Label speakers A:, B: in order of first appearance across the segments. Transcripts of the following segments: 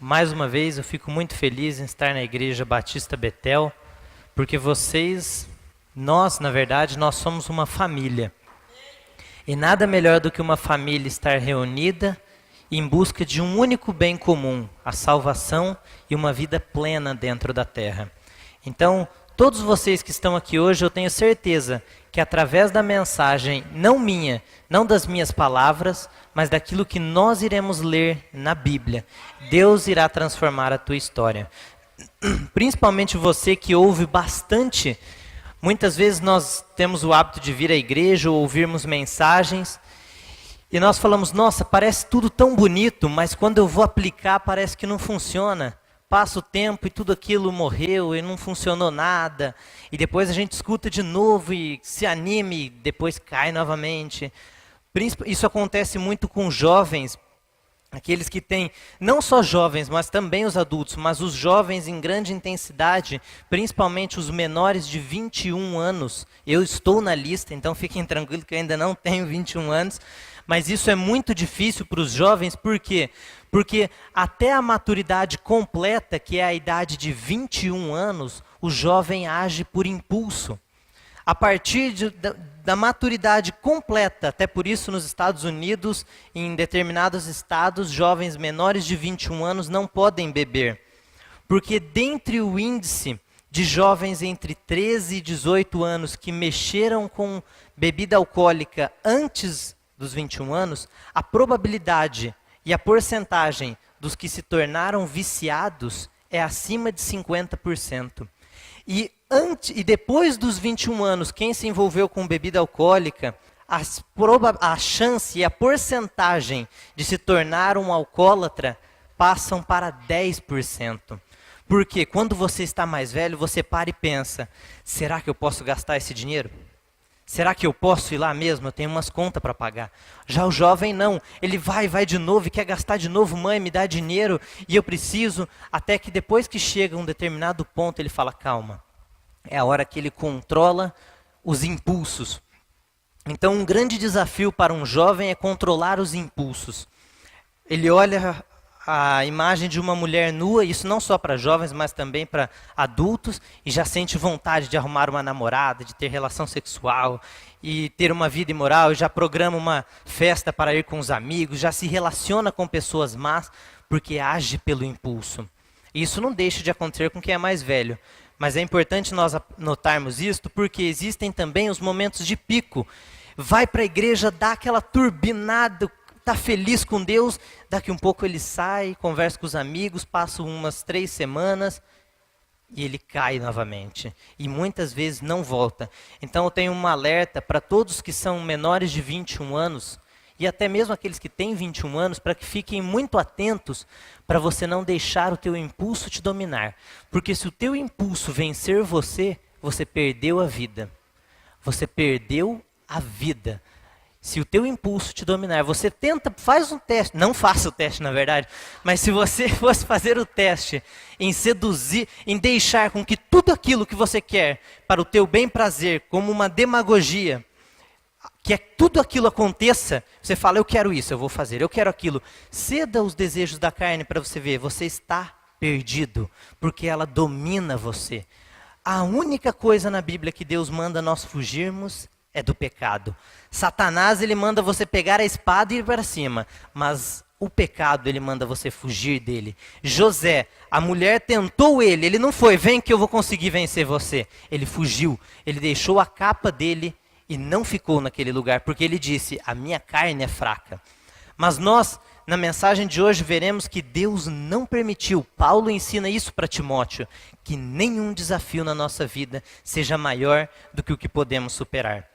A: mais uma vez eu fico muito feliz em estar na Igreja Batista Betel, porque nós, na verdade, nós somos uma família. E nada melhor do que uma família estar reunida em busca de um único bem comum, a salvação e uma vida plena dentro da terra. Então, todos vocês que estão aqui hoje, eu tenho certeza que através da mensagem, não minha, não das minhas palavras, mas daquilo que nós iremos ler na Bíblia, Deus irá transformar a tua história. Principalmente você que ouve bastante. Muitas vezes nós temos o hábito de vir à igreja ou ouvirmos mensagens e nós falamos, nossa, parece tudo tão bonito, mas quando eu vou aplicar parece que não funciona. Passa o tempo e tudo aquilo morreu e não funcionou nada. E depois a gente escuta de novo e se anima e depois cai novamente. Isso acontece muito com jovens, aqueles que têm, não só jovens, mas também os adultos, mas os jovens em grande intensidade, principalmente os menores de 21 anos. Eu estou na lista, então fiquem tranquilos que eu ainda não tenho 21 anos. Mas isso é muito difícil para os jovens, por quê? Porque até a maturidade completa, que é a idade de 21 anos, o jovem age por impulso. A partir da maturidade completa, até por isso nos Estados Unidos, em determinados estados, jovens menores de 21 anos não podem beber. Porque dentre o índice de jovens entre 13 e 18 anos que mexeram com bebida alcoólica antes dos 21 anos, a probabilidade e a porcentagem dos que se tornaram viciados é acima de 50%. E depois dos 21 anos, quem se envolveu com bebida alcoólica, a chance e a porcentagem de se tornar um alcoólatra passam para 10%. Porque quando você está mais velho, você para e pensa, será que eu posso gastar esse dinheiro? Será que eu posso ir lá mesmo? Eu tenho umas contas para pagar. Já o jovem não. Ele vai de novo e quer gastar de novo. Mãe, me dá dinheiro e eu preciso. Até que depois que chega a um determinado ponto, ele fala, calma. É a hora que ele controla os impulsos. Então, um grande desafio para um jovem é controlar os impulsos. Ele olha a imagem de uma mulher nua, isso não só para jovens, mas também para adultos, e já sente vontade de arrumar uma namorada, de ter relação sexual, e ter uma vida imoral, e já programa uma festa para ir com os amigos, já se relaciona com pessoas más, porque age pelo impulso. E isso não deixa de acontecer com quem é mais velho. Mas é importante nós notarmos isto, porque existem também os momentos de pico. Vai para a igreja, dá aquela turbinada, está feliz com Deus, daqui um pouco ele sai, conversa com os amigos, passa umas 3 semanas e ele cai novamente. E muitas vezes não volta. Então eu tenho um alerta para todos que são menores de 21 anos, e até mesmo aqueles que têm 21 anos, para que fiquem muito atentos, para você não deixar o teu impulso te dominar. Porque se o teu impulso vencer você, você perdeu a vida. Você perdeu a vida. Se o teu impulso te dominar, você faz um teste, não faça o teste na verdade, mas se você fosse fazer o teste em seduzir, em deixar com que tudo aquilo que você quer para o teu bem prazer, como uma demagogia, que tudo aquilo aconteça, você fala, eu quero isso, eu vou fazer, eu quero aquilo. Ceda os desejos da carne para você ver, você está perdido, porque ela domina você. A única coisa na Bíblia que Deus manda nós fugirmos é do pecado. Satanás, ele manda você pegar a espada e ir para cima, mas o pecado, ele manda você fugir dele. José, a mulher tentou ele não foi, vem que eu vou conseguir vencer você. Ele fugiu, ele deixou a capa dele e não ficou naquele lugar, porque ele disse, a minha carne é fraca. Mas nós, na mensagem de hoje, veremos que Deus não permitiu. Paulo ensina isso para Timóteo, que nenhum desafio na nossa vida seja maior do que o que podemos superar.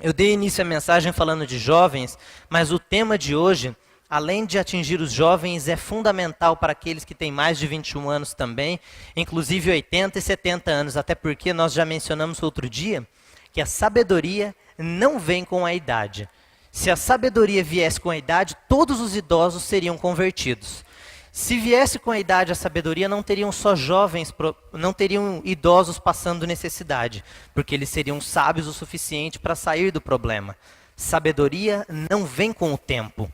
A: Eu dei início à mensagem falando de jovens, mas o tema de hoje, além de atingir os jovens, é fundamental para aqueles que têm mais de 21 anos também, inclusive 80 e 70 anos, até porque nós já mencionamos outro dia que a sabedoria não vem com a idade. Se a sabedoria viesse com a idade, todos os idosos seriam convertidos. Se viesse com a idade a sabedoria, não teriam só jovens, não teriam idosos passando necessidade, porque eles seriam sábios o suficiente para sair do problema. Sabedoria não vem com o tempo.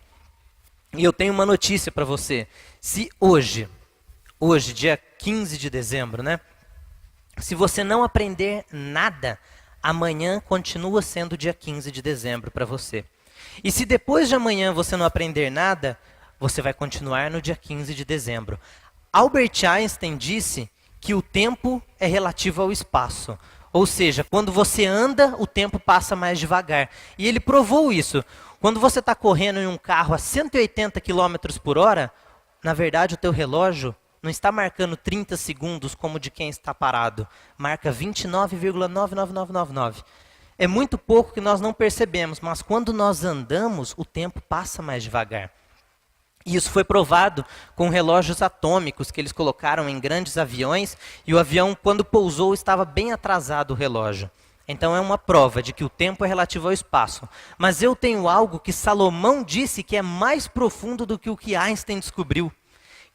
A: E eu tenho uma notícia para você. Se hoje, dia 15 de dezembro, né? Se você não aprender nada, amanhã continua sendo dia 15 de dezembro para você. E se depois de amanhã você não aprender nada, você vai continuar no dia 15 de dezembro. Albert Einstein disse que o tempo é relativo ao espaço. Ou seja, quando você anda, o tempo passa mais devagar. E ele provou isso. Quando você está correndo em um carro a 180 km por hora, na verdade o teu relógio não está marcando 30 segundos como de quem está parado. Marca 29,99999. É muito pouco que nós não percebemos, mas quando nós andamos, o tempo passa mais devagar. E isso foi provado com relógios atômicos que eles colocaram em grandes aviões e o avião, quando pousou, estava bem atrasado o relógio. Então é uma prova de que o tempo é relativo ao espaço. Mas eu tenho algo que Salomão disse que é mais profundo do que o que Einstein descobriu.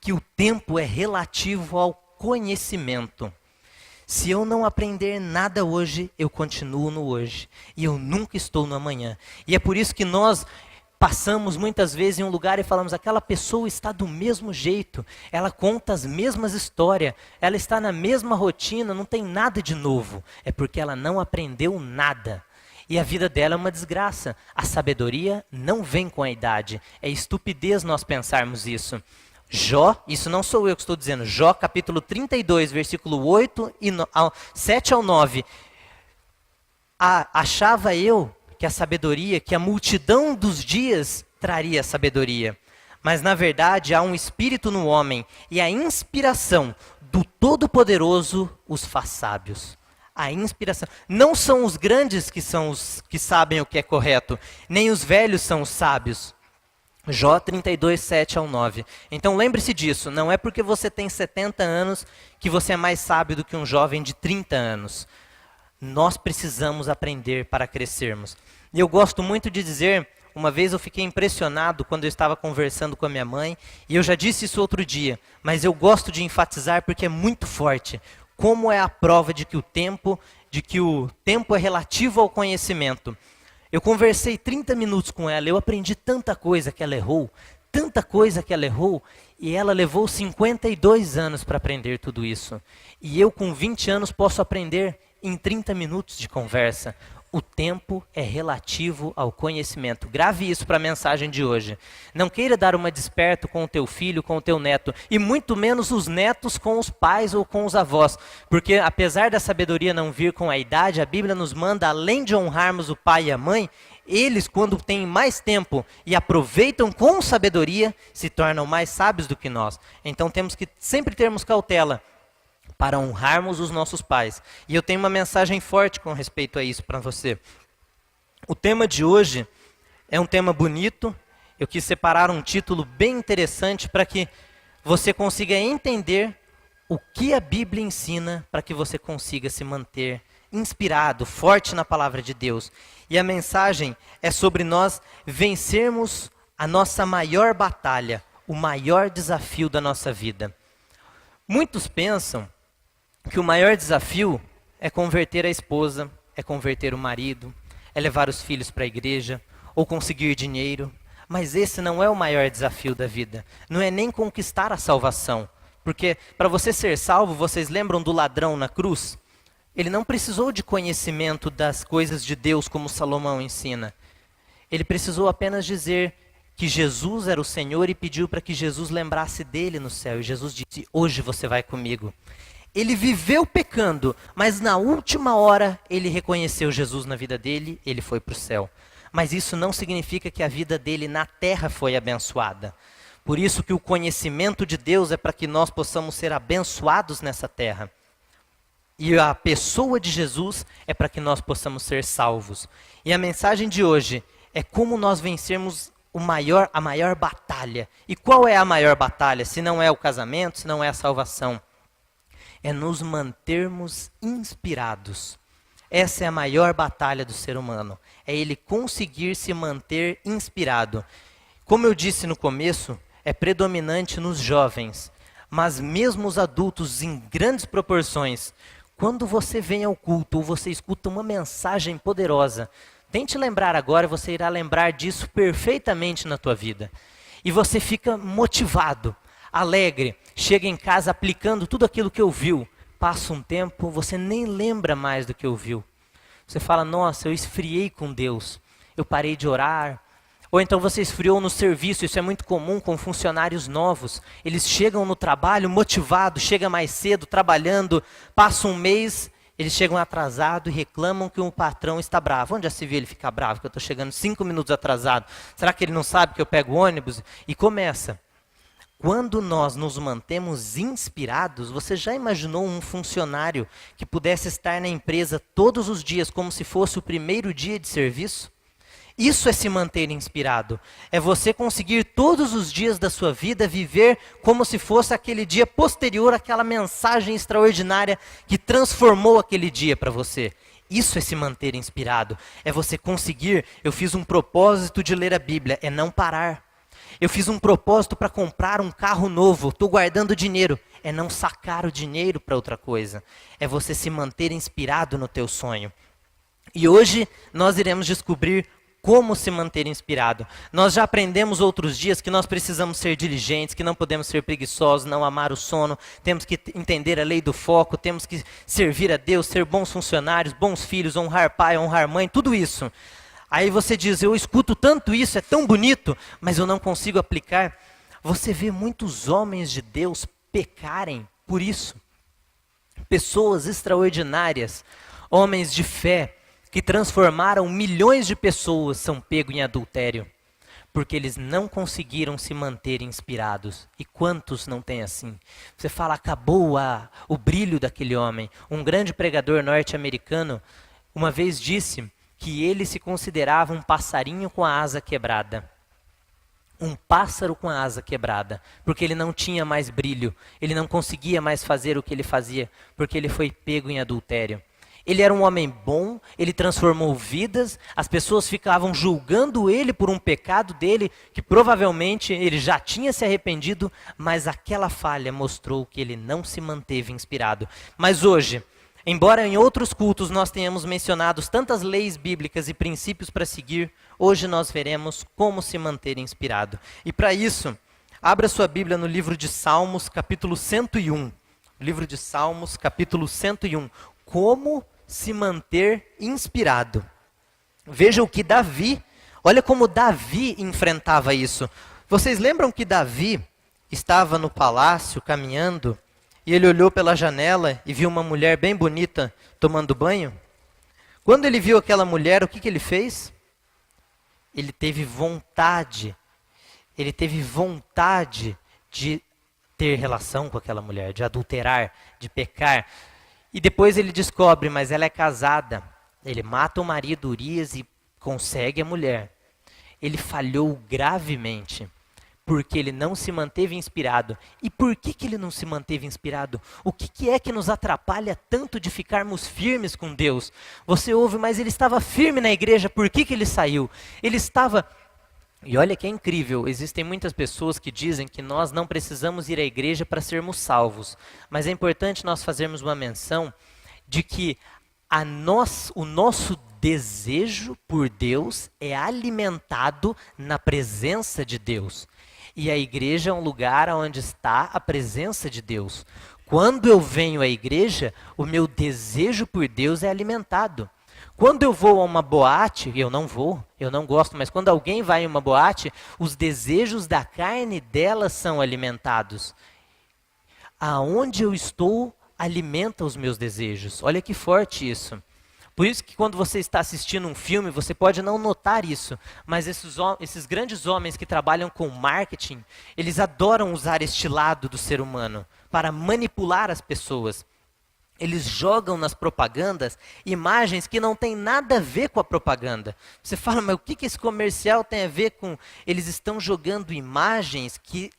A: Que o tempo é relativo ao conhecimento. Se eu não aprender nada hoje, eu continuo no hoje. E eu nunca estou no amanhã. E é por isso que nós passamos muitas vezes em um lugar e falamos, aquela pessoa está do mesmo jeito. Ela conta as mesmas histórias. Ela está na mesma rotina, não tem nada de novo. É porque ela não aprendeu nada. E a vida dela é uma desgraça. A sabedoria não vem com a idade. É estupidez nós pensarmos isso. Jó, isso não sou eu que estou dizendo, Jó capítulo 32, versículo 7 ao 9. Achava eu que a sabedoria, que a multidão dos dias traria sabedoria. Mas na verdade há um espírito no homem e a inspiração do Todo-Poderoso os faz sábios. A inspiração. Não são os grandes que são os que sabem o que é correto, nem os velhos são os sábios. Jó 32, 7 ao 9. Então lembre-se disso, não é porque você tem 70 anos que você é mais sábio do que um jovem de 30 anos. Nós precisamos aprender para crescermos. E eu gosto muito de dizer, uma vez eu fiquei impressionado quando eu estava conversando com a minha mãe, e eu já disse isso outro dia, mas eu gosto de enfatizar porque é muito forte. Como é a prova de que o tempo é relativo ao conhecimento. Eu conversei 30 minutos com ela, eu aprendi tanta coisa que ela errou, e ela levou 52 anos para aprender tudo isso. E eu com 20 anos posso aprender em 30 minutos de conversa. O tempo é relativo ao conhecimento. Grave isso para a mensagem de hoje. Não queira dar uma desperto com o teu filho, com o teu neto, e muito menos os netos com os pais ou com os avós. Porque apesar da sabedoria não vir com a idade, a Bíblia nos manda, além de honrarmos o pai e a mãe, eles, quando têm mais tempo e aproveitam com sabedoria, se tornam mais sábios do que nós. Então temos que sempre termos cautela para honrarmos os nossos pais. E eu tenho uma mensagem forte com respeito a isso para você. O tema de hoje é um tema bonito. Eu quis separar um título bem interessante para que você consiga entender o que a Bíblia ensina para que você consiga se manter inspirado, forte na palavra de Deus. E a mensagem é sobre nós vencermos a nossa maior batalha, o maior desafio da nossa vida. Muitos pensam que o maior desafio é converter a esposa, é converter o marido, é levar os filhos para a igreja, ou conseguir dinheiro. Mas esse não é o maior desafio da vida. Não é nem conquistar a salvação. Porque para você ser salvo, vocês lembram do ladrão na cruz? Ele não precisou de conhecimento das coisas de Deus como Salomão ensina. Ele precisou apenas dizer que Jesus era o Senhor e pediu para que Jesus lembrasse dele no céu. E Jesus disse, hoje você vai comigo. Ele viveu pecando, mas na última hora ele reconheceu Jesus na vida dele, ele foi para o céu. Mas isso não significa que a vida dele na terra foi abençoada. Por isso que o conhecimento de Deus é para que nós possamos ser abençoados nessa terra. E a pessoa de Jesus é para que nós possamos ser salvos. E a mensagem de hoje é como nós vencermos a maior batalha. E qual é a maior batalha? Se não é o casamento, se não é a salvação. É nos mantermos inspirados. Essa é a maior batalha do ser humano. É ele conseguir se manter inspirado. Como eu disse no começo, é predominante nos jovens. Mas mesmo os adultos em grandes proporções, quando você vem ao culto ou você escuta uma mensagem poderosa, tente lembrar agora, você irá lembrar disso perfeitamente na tua vida. E você fica motivado, alegre, chega em casa aplicando tudo aquilo que ouviu. Passa um tempo, você nem lembra mais do que ouviu. Você fala, nossa, eu esfriei com Deus, eu parei de orar. Ou então você esfriou no serviço, isso é muito comum com funcionários novos. Eles chegam no trabalho motivados, chegam mais cedo, trabalhando, passa um mês, eles chegam atrasados e reclamam que o patrão está bravo. Onde já se viu ele ficar bravo? Que eu estou chegando 5 minutos atrasado. Será que ele não sabe que eu pego o ônibus? E começa. Quando nós nos mantemos inspirados, você já imaginou um funcionário que pudesse estar na empresa todos os dias como se fosse o primeiro dia de serviço? Isso é se manter inspirado. É você conseguir todos os dias da sua vida viver como se fosse aquele dia posterior àquela mensagem extraordinária que transformou aquele dia para você. Isso é se manter inspirado. É você conseguir, eu fiz um propósito de ler a Bíblia, é não parar. Eu fiz um propósito para comprar um carro novo, estou guardando dinheiro. É não sacar o dinheiro para outra coisa. É você se manter inspirado no teu sonho. E hoje nós iremos descobrir como se manter inspirado. Nós já aprendemos outros dias que nós precisamos ser diligentes, que não podemos ser preguiçosos, não amar o sono, temos que entender a lei do foco, temos que servir a Deus, ser bons funcionários, bons filhos, honrar pai, honrar mãe, tudo isso. Aí você diz, eu escuto tanto isso, é tão bonito, mas eu não consigo aplicar. Você vê muitos homens de Deus pecarem por isso. Pessoas extraordinárias, homens de fé, que transformaram milhões de pessoas, são pegos em adultério, porque eles não conseguiram se manter inspirados. E quantos não tem assim? Você fala, acabou o brilho daquele homem. Um grande pregador norte-americano uma vez disse que ele se considerava um passarinho com a asa quebrada. Um pássaro com a asa quebrada, porque ele não tinha mais brilho, ele não conseguia mais fazer o que ele fazia, porque ele foi pego em adultério. Ele era um homem bom, ele transformou vidas, as pessoas ficavam julgando ele por um pecado dele, que provavelmente ele já tinha se arrependido, mas aquela falha mostrou que ele não se manteve inspirado. Mas hoje, embora em outros cultos nós tenhamos mencionado tantas leis bíblicas e princípios para seguir, hoje nós veremos como se manter inspirado. E para isso, abra sua Bíblia no livro de Salmos, capítulo 101. Livro de Salmos, capítulo 101. Como se manter inspirado. Veja o que Davi, olha como Davi enfrentava isso. Vocês lembram que Davi estava no palácio caminhando e ele olhou pela janela e viu uma mulher bem bonita tomando banho? Quando ele viu aquela mulher, o que ele fez? Ele teve vontade de ter relação com aquela mulher, de adulterar, de pecar. E depois ele descobre, mas ela é casada. Ele mata o marido Urias e consegue a mulher. Ele falhou gravemente, porque ele não se manteve inspirado. E por que ele não se manteve inspirado? O que é que nos atrapalha tanto de ficarmos firmes com Deus? Você ouve, mas ele estava firme na igreja, por que ele saiu? Ele estava... E olha que é incrível, existem muitas pessoas que dizem que nós não precisamos ir à igreja para sermos salvos. Mas é importante nós fazermos uma menção de que o nosso desejo por Deus é alimentado na presença de Deus. E a igreja é um lugar onde está a presença de Deus. Quando eu venho à igreja, o meu desejo por Deus é alimentado. Quando eu vou a uma boate, eu não gosto, mas quando alguém vai em uma boate, os desejos da carne dela são alimentados. Aonde eu estou, alimenta os meus desejos. Olha que forte isso. Por isso que quando você está assistindo um filme, você pode não notar isso, mas esses grandes homens que trabalham com marketing, eles adoram usar este lado do ser humano para manipular as pessoas. Eles jogam nas propagandas imagens que não têm nada a ver com a propaganda. Você fala, mas o que esse comercial tem a ver com... Eles estão jogando imagens que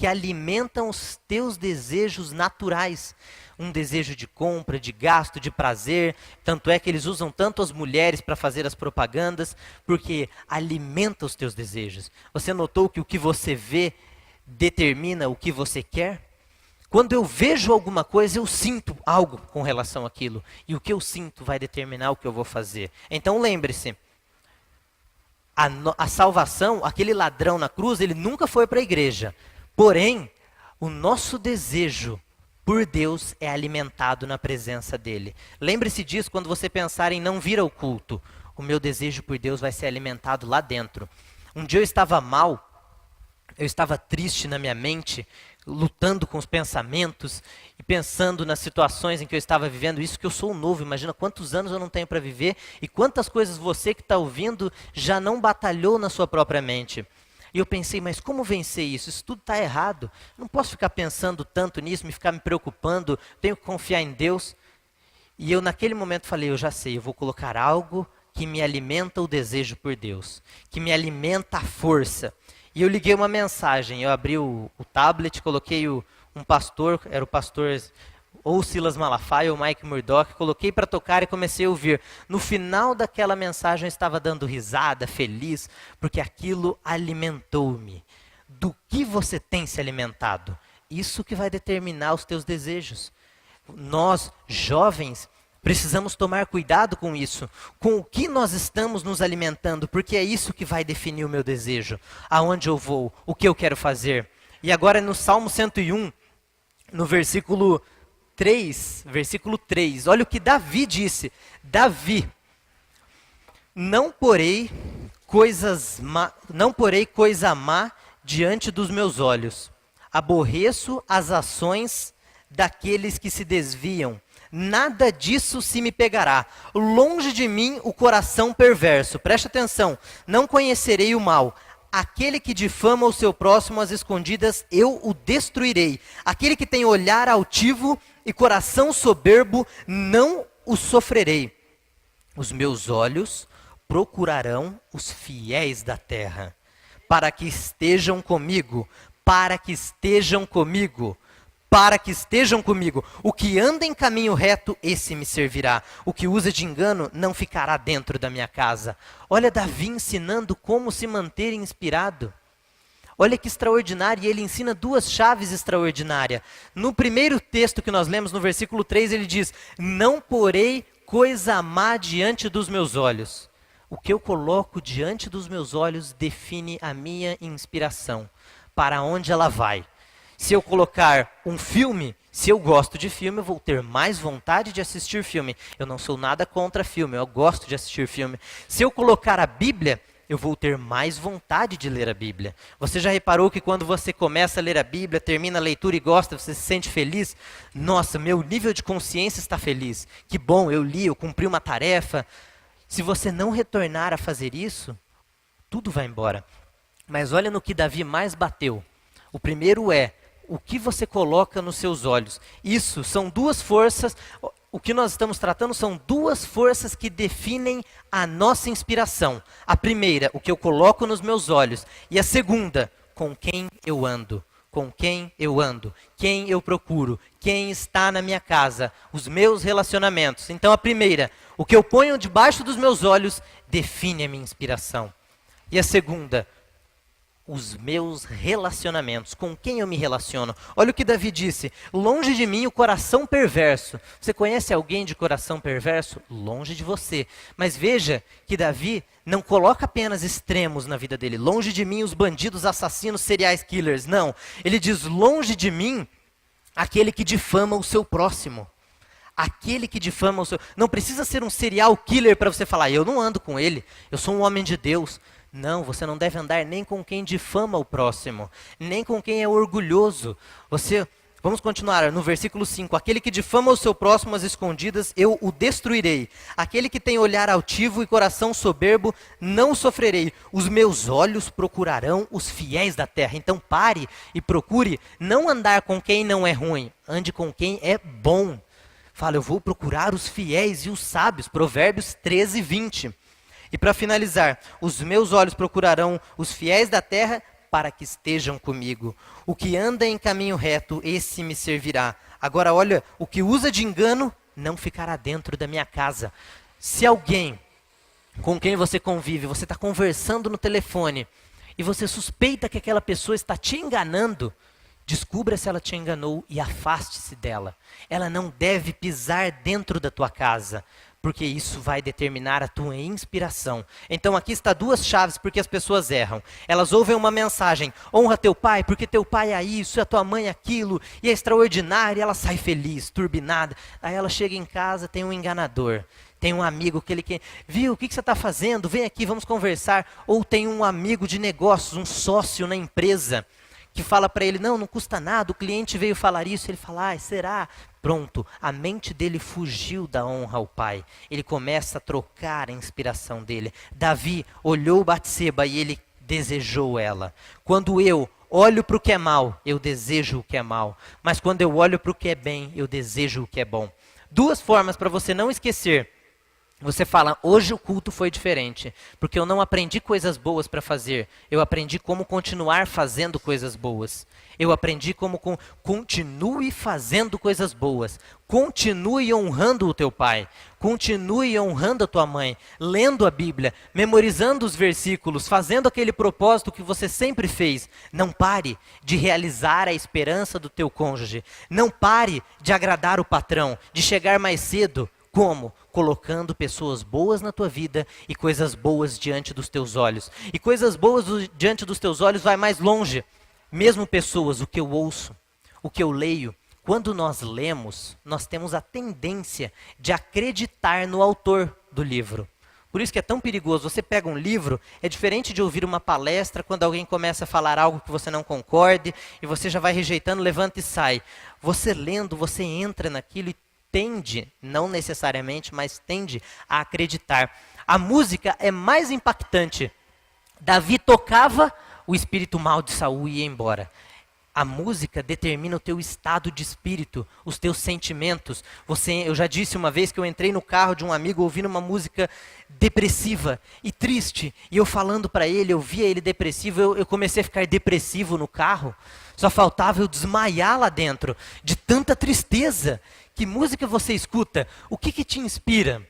A: alimentam os teus desejos naturais. Um desejo de compra, de gasto, de prazer. Tanto é que eles usam tanto as mulheres para fazer as propagandas, porque alimenta os teus desejos. Você notou que o que você vê determina o que você quer? Quando eu vejo alguma coisa, eu sinto algo com relação àquilo. E o que eu sinto vai determinar o que eu vou fazer. Então lembre-se, A salvação, aquele ladrão na cruz, ele nunca foi para a igreja. Porém, o nosso desejo por Deus é alimentado na presença dele. Lembre-se disso quando você pensar em não vir ao culto. O meu desejo por Deus vai ser alimentado lá dentro. Um dia eu estava mal, eu estava triste na minha mente, lutando com os pensamentos e pensando nas situações em que eu estava vivendo. Isso que eu sou novo, imagina quantos anos eu não tenho para viver e quantas coisas você que está ouvindo já não batalhou na sua própria mente. E eu pensei, mas como vencer isso? Isso tudo está errado. Não posso ficar pensando tanto nisso, ficar me preocupando, tenho que confiar em Deus. E eu naquele momento falei, eu já sei, eu vou colocar algo que me alimenta o desejo por Deus, que me alimenta a força. E eu liguei uma mensagem, eu abri o tablet, coloquei um pastor, era o pastor ou Silas Malafaia ou Mike Murdock, coloquei para tocar e comecei a ouvir. No final daquela mensagem eu estava dando risada, feliz, porque aquilo alimentou-me. Do que você tem se alimentado? Isso que vai determinar os teus desejos. Nós, jovens, precisamos tomar cuidado com isso, com o que nós estamos nos alimentando, porque é isso que vai definir o meu desejo, aonde eu vou, o que eu quero fazer. E agora no Salmo 101, no versículo 3, olha o que Davi disse. Davi, não porei coisa má diante dos meus olhos. Aborreço as ações daqueles que se desviam. Nada disso se me pegará. Longe de mim o coração perverso. Preste atenção. Não conhecerei o mal. Aquele que difama o seu próximo às escondidas, eu o destruirei. Aquele que tem olhar altivo e coração soberbo, não o sofrerei. Os meus olhos procurarão os fiéis da terra, para que estejam comigo, para que estejam comigo. Para que estejam comigo. O que anda em caminho reto, esse me servirá. O que usa de engano, não ficará dentro da minha casa. Olha Davi ensinando como se manter inspirado. Olha que extraordinário, e ele ensina duas chaves extraordinárias. No primeiro texto que nós lemos, no versículo 3, ele diz, não porei coisa má diante dos meus olhos. O que eu coloco diante dos meus olhos define a minha inspiração, para onde ela vai. Se eu colocar um filme, se eu gosto de filme, eu vou ter mais vontade de assistir filme. Eu não sou nada contra filme, eu gosto de assistir filme. Se eu colocar a Bíblia, eu vou ter mais vontade de ler a Bíblia. Você já reparou que quando você começa a ler a Bíblia, termina a leitura e gosta, você se sente feliz? Nossa, meu nível de consciência está feliz. Que bom, eu li, eu cumpri uma tarefa. Se você não retornar a fazer isso, tudo vai embora. Mas olha no que Davi mais bateu. O primeiro é, o que você coloca nos seus olhos. Isso são duas forças, o que nós estamos tratando são duas forças que definem a nossa inspiração. A primeira, o que eu coloco nos meus olhos. E a segunda, com quem eu ando. Com quem eu ando, quem eu procuro, quem está na minha casa, os meus relacionamentos. Então a primeira, o que eu ponho debaixo dos meus olhos define a minha inspiração. E a segunda, os meus relacionamentos, com quem eu me relaciono. Olha o que Davi disse, longe de mim o coração perverso. Você conhece alguém de coração perverso? Longe de você. Mas veja que Davi não coloca apenas extremos na vida dele. Longe de mim os bandidos, assassinos, serial killers. Não, ele diz longe de mim aquele que difama o seu próximo. Aquele que difama o seu... Não precisa ser um serial killer para você falar, eu não ando com ele, eu sou um homem de Deus. Não, você não deve andar nem com quem difama o próximo, nem com quem é orgulhoso. Vamos continuar no versículo 5. Aquele que difama o seu próximo às escondidas, eu o destruirei. Aquele que tem olhar altivo e coração soberbo, não sofrerei. Os meus olhos procurarão os fiéis da terra. Então pare e procure não andar com quem não é ruim, ande com quem é bom. Fala, eu vou procurar os fiéis e os sábios. Provérbios 13, 20. E para finalizar, os meus olhos procurarão os fiéis da terra para que estejam comigo. O que anda em caminho reto, esse me servirá. Agora olha, o que usa de engano não ficará dentro da minha casa. Se alguém com quem você convive, você está conversando no telefone e você suspeita que aquela pessoa está te enganando, descubra se ela te enganou e afaste-se dela. Ela não deve pisar dentro da tua casa. porque isso vai determinar a tua inspiração. Então aqui está duas chaves porque as pessoas erram. Elas ouvem uma mensagem, honra teu pai, porque teu pai é isso, e a tua mãe é aquilo, e é extraordinário, e ela sai feliz, turbinada. Aí ela chega em casa, tem um enganador. Tem um amigo que ele quer, viu, o que você está fazendo? Vem aqui, vamos conversar. Ou tem um amigo de negócios, um sócio na empresa, que fala para ele, não custa nada, o cliente veio falar isso. Ele fala, será? Pronto, a mente dele fugiu da honra ao pai. Ele começa a trocar a inspiração dele. Davi olhou Batseba e ele desejou ela. Quando eu olho para o que é mal, eu desejo o que é mal. Mas quando eu olho para o que é bem, eu desejo o que é bom. Duas formas para você não esquecer. Você fala, hoje o culto foi diferente, porque eu não aprendi coisas boas para fazer, eu aprendi como continuar fazendo coisas boas. Eu aprendi como continue fazendo coisas boas, continue honrando o teu pai, continue honrando a tua mãe, lendo a Bíblia, memorizando os versículos, fazendo aquele propósito que você sempre fez. Não pare de realizar a esperança do teu cônjuge, não pare de agradar o patrão, de chegar mais cedo. Como? Colocando pessoas boas na tua vida e coisas boas diante dos teus olhos. E coisas boas diante dos teus olhos vai mais longe. Mesmo pessoas, o que eu ouço, o que eu leio, quando nós lemos, nós temos a tendência de acreditar no autor do livro. Por isso que é tão perigoso. Você pega um livro, é diferente de ouvir uma palestra, quando alguém começa a falar algo que você não concorde, e você já vai rejeitando, levanta e sai. Você lendo, você entra naquilo e tende, não necessariamente, mas tende a acreditar. A música é mais impactante. Davi tocava, o espírito mau de Saul ia embora. A música determina o teu estado de espírito, os teus sentimentos. Eu já disse uma vez que eu entrei no carro de um amigo ouvindo uma música depressiva e triste. E eu falando para ele, eu via ele depressivo, eu comecei a ficar depressivo no carro. Só faltava eu desmaiar lá dentro, de tanta tristeza. Que música você escuta? O que te inspira?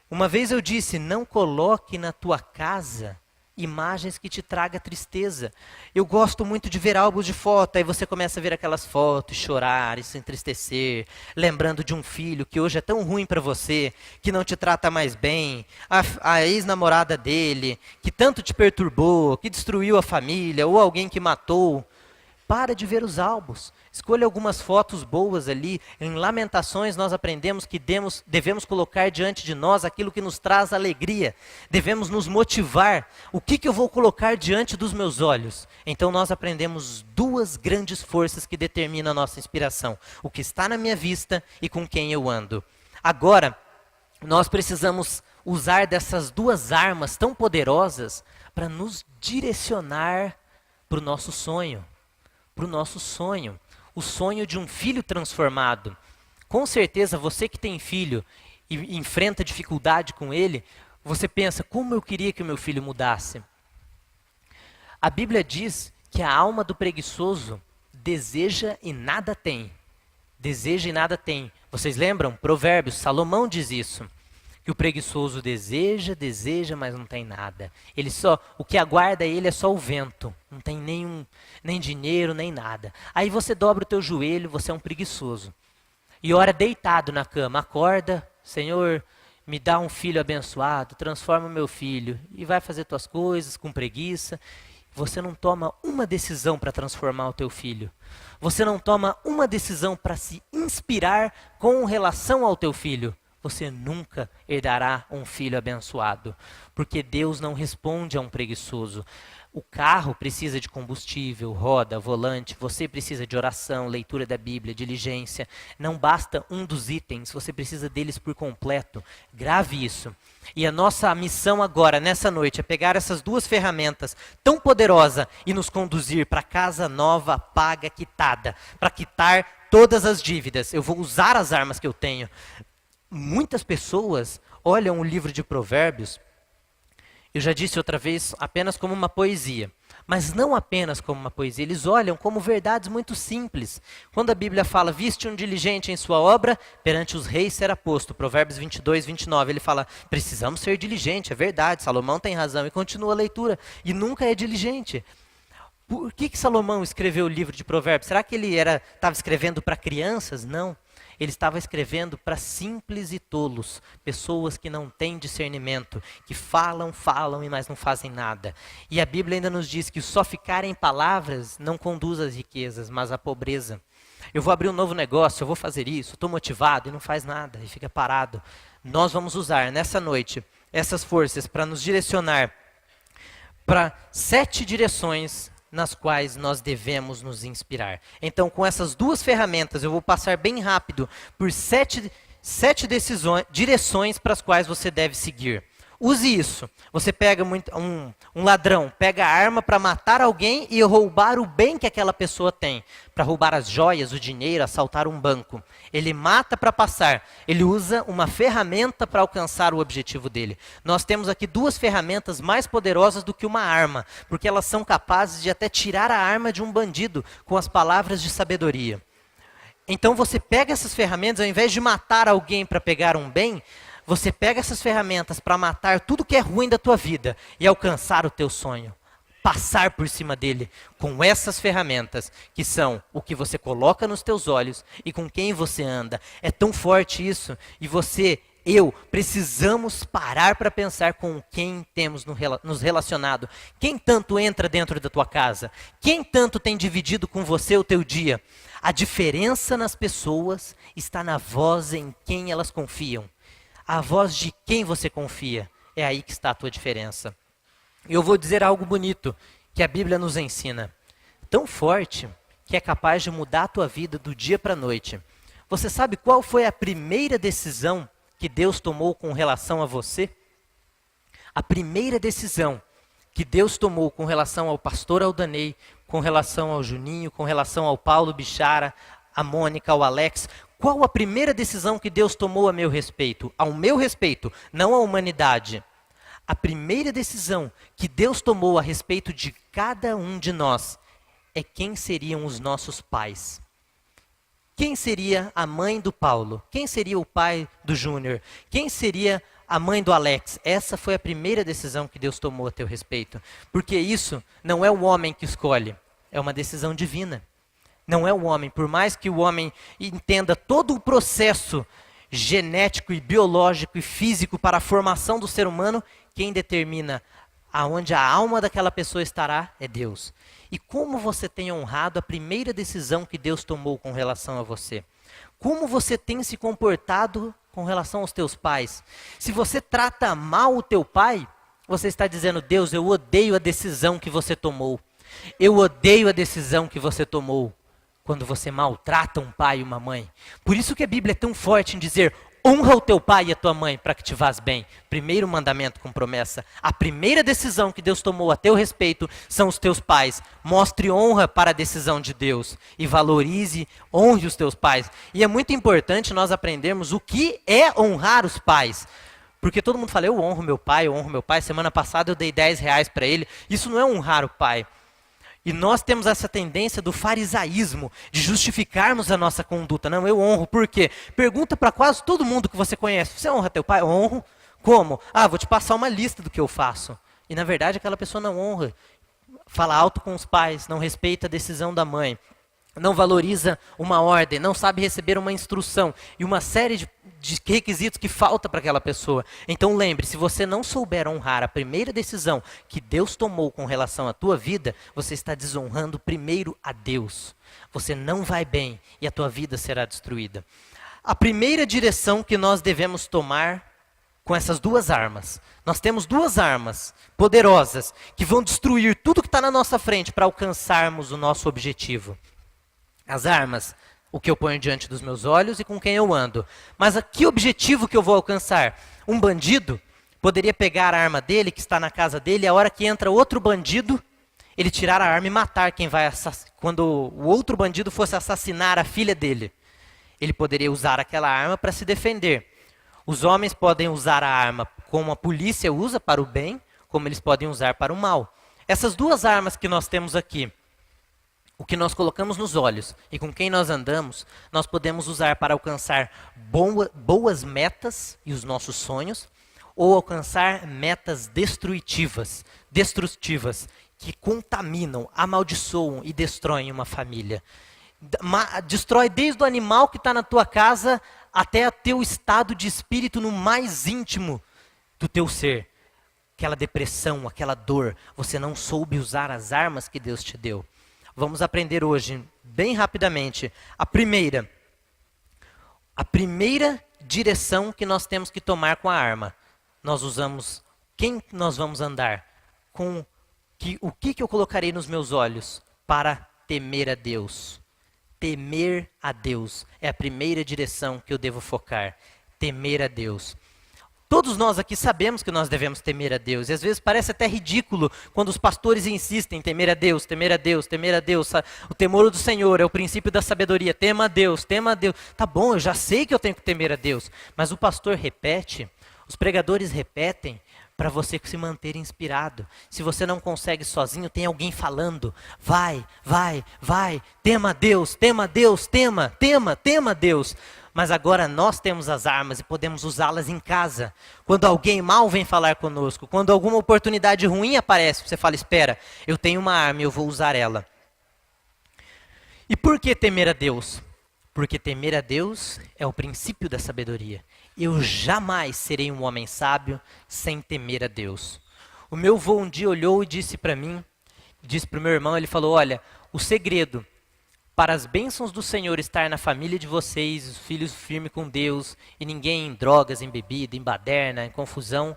A: Uma vez eu disse, não coloque na tua casa imagens que te tragam tristeza. Eu gosto muito de ver álbuns de foto, aí você começa a ver aquelas fotos, chorar, e se entristecer, lembrando de um filho que hoje é tão ruim para você, que não te trata mais bem, a ex-namorada dele, que tanto te perturbou, que destruiu a família, ou alguém que matou. Para de ver os álbuns. Escolha algumas fotos boas ali. Em Lamentações nós aprendemos que devemos colocar diante de nós aquilo que nos traz alegria. Devemos nos motivar. O que eu vou colocar diante dos meus olhos? Então nós aprendemos duas grandes forças que determinam a nossa inspiração. O que está na minha vista e com quem eu ando. Agora, nós precisamos usar dessas duas armas tão poderosas para nos direcionar para o nosso sonho. Para o nosso sonho, o sonho de um filho transformado. Com certeza, você que tem filho e enfrenta dificuldade com ele, você pensa, como eu queria que o meu filho mudasse? A Bíblia diz que a alma do preguiçoso deseja e nada tem. Deseja e nada tem. Vocês lembram? Provérbios, Salomão diz isso. Que o preguiçoso deseja, mas não tem nada. O que aguarda ele é só o vento. Não tem nem dinheiro, nem nada. Aí você dobra o teu joelho, você é um preguiçoso. E ora deitado na cama, acorda, Senhor, me dá um filho abençoado, transforma o meu filho. E vai fazer tuas coisas com preguiça. Você não toma uma decisão para transformar o teu filho. Você não toma uma decisão para se inspirar com relação ao teu filho. Você nunca herdará um filho abençoado, porque Deus não responde a um preguiçoso. O carro precisa de combustível, roda, volante, você precisa de oração, leitura da Bíblia, diligência. Não basta um dos itens, você precisa deles por completo. Grave isso. E a nossa missão agora, nessa noite, é pegar essas duas ferramentas tão poderosas e nos conduzir para casa nova, paga, quitada, para quitar todas as dívidas. Eu vou usar as armas que eu tenho. Muitas pessoas olham o livro de Provérbios, eu já disse outra vez, apenas como uma poesia. Mas não apenas como uma poesia, eles olham como verdades muito simples. Quando a Bíblia fala, viste um diligente em sua obra, perante os reis será posto. Provérbios 22, 29, ele fala, precisamos ser diligentes, é verdade, Salomão tem razão. E continua a leitura, e nunca é diligente. Por que Salomão escreveu o livro de Provérbios? Será que ele estava escrevendo para crianças? Não. ele estava escrevendo para simples e tolos, pessoas que não têm discernimento, que falam, mas não fazem nada. E a Bíblia ainda nos diz que só ficar em palavras não conduz às riquezas, mas à pobreza. Eu vou abrir um novo negócio, eu vou fazer isso, estou motivado e não faz nada, e fica parado. Nós vamos usar nessa noite essas forças para nos direcionar para 7 direções nas quais nós devemos nos inspirar. Então, com essas 2 ferramentas, eu vou passar bem rápido por 7 direções para as quais você deve seguir. Use isso. Você pega um ladrão, pega a arma para matar alguém e roubar o bem que aquela pessoa tem. Para roubar as joias, o dinheiro, assaltar um banco. Ele mata para passar. Ele usa uma ferramenta para alcançar o objetivo dele. Nós temos aqui 2 ferramentas mais poderosas do que uma arma, porque elas são capazes de até tirar a arma de um bandido com as palavras de sabedoria. Então você pega essas ferramentas, ao invés de matar alguém para pegar um bem, você pega essas ferramentas para matar tudo que é ruim da tua vida e alcançar o teu sonho. Passar por cima dele com essas ferramentas, que são o que você coloca nos teus olhos e com quem você anda. É tão forte isso. E eu, precisamos parar para pensar com quem temos nos relacionado. Quem tanto entra dentro da tua casa? Quem tanto tem dividido com você o teu dia? A diferença nas pessoas está na voz em quem elas confiam. A voz de quem você confia, é aí que está a tua diferença. E eu vou dizer algo bonito que a Bíblia nos ensina. Tão forte que é capaz de mudar a tua vida do dia para a noite. Você sabe qual foi a primeira decisão que Deus tomou com relação a você? A primeira decisão que Deus tomou com relação ao pastor Aldanei, com relação ao Juninho, com relação ao Paulo Bichara, a Mônica, ao Alex. Qual a primeira decisão que Deus tomou a meu respeito? Ao meu respeito, não à humanidade. A primeira decisão que Deus tomou a respeito de cada um de nós é quem seriam os nossos pais. Quem seria a mãe do Paulo? Quem seria o pai do Júnior? Quem seria a mãe do Alex? Essa foi a primeira decisão que Deus tomou a teu respeito. Porque isso não é o homem que escolhe, é uma decisão divina. Não é o homem, por mais que o homem entenda todo o processo genético e biológico e físico para a formação do ser humano, quem determina aonde a alma daquela pessoa estará é Deus. E como você tem honrado a primeira decisão que Deus tomou com relação a você? Como você tem se comportado com relação aos teus pais? Se você trata mal o teu pai, você está dizendo, Deus, eu odeio a decisão que você tomou. Eu odeio a decisão que você tomou. Quando você maltrata um pai e uma mãe. Por isso que a Bíblia é tão forte em dizer, honra o teu pai e a tua mãe para que te vás bem. Primeiro mandamento com promessa. A primeira decisão que Deus tomou a teu respeito são os teus pais. Mostre honra para a decisão de Deus. E valorize, honre os teus pais. E é muito importante nós aprendermos o que é honrar os pais. Porque todo mundo fala, eu honro meu pai, eu honro meu pai. Semana passada eu dei R$10 para ele. Isso não é honrar o pai. E nós temos essa tendência do farisaísmo, de justificarmos a nossa conduta. Não, eu honro. Por quê? Pergunta para quase todo mundo que você conhece. Você honra teu pai? Honro. Como? Vou te passar uma lista do que eu faço. E na verdade aquela pessoa não honra. Fala alto com os pais, não respeita a decisão da mãe. Não valoriza uma ordem, não sabe receber uma instrução. E uma série de requisitos que falta para aquela pessoa. Então lembre, se você não souber honrar a primeira decisão que Deus tomou com relação à tua vida, você está desonrando primeiro a Deus. Você não vai bem e a tua vida será destruída. A primeira direção que nós devemos tomar com essas 2 armas. Nós temos 2 armas poderosas que vão destruir tudo que está na nossa frente para alcançarmos o nosso objetivo. As armas, o que eu ponho diante dos meus olhos e com quem eu ando. Mas que objetivo que eu vou alcançar? Um bandido poderia pegar a arma dele, que está na casa dele, e a hora que entra outro bandido, ele tirar a arma e matar quem vai quando o outro bandido fosse assassinar a filha dele. Ele poderia usar aquela arma para se defender. Os homens podem usar a arma como a polícia usa para o bem, como eles podem usar para o mal. Essas 2 armas que nós temos aqui, o que nós colocamos nos olhos e com quem nós andamos, nós podemos usar para alcançar boas metas e os nossos sonhos, ou alcançar metas destrutivas, que contaminam, amaldiçoam e destroem uma família. Destrói desde o animal que está na tua casa até o teu estado de espírito no mais íntimo do teu ser. Aquela depressão, aquela dor, você não soube usar as armas que Deus te deu. Vamos aprender hoje, bem rapidamente, a primeira direção que nós temos que tomar com a arma. Nós usamos, quem nós vamos andar? O que eu colocarei nos meus olhos para temer a Deus? Temer a Deus é a primeira direção que eu devo focar. Temer a Deus. Todos nós aqui sabemos que nós devemos temer a Deus. E às vezes parece até ridículo quando os pastores insistem em temer a Deus, temer a Deus, temer a Deus. O temor do Senhor é o princípio da sabedoria. Tema a Deus, tema a Deus. Tá bom, eu já sei que eu tenho que temer a Deus. Mas o pastor repete, os pregadores repetem, para você se manter inspirado. Se você não consegue sozinho, tem alguém falando. Vai, tema a Deus, tema a Deus, tema a Deus. Mas agora nós temos as armas e podemos usá-las em casa. Quando alguém mal vem falar conosco, quando alguma oportunidade ruim aparece, você fala, espera, eu tenho uma arma e eu vou usar ela. E por que temer a Deus? Porque temer a Deus é o princípio da sabedoria. Eu jamais serei um homem sábio sem temer a Deus. O meu avô um dia olhou e disse para mim, disse para o meu irmão, ele falou, olha, o segredo para as bênçãos do Senhor estar na família de vocês, os filhos firmes com Deus, e ninguém em drogas, em bebida, em baderna, em confusão,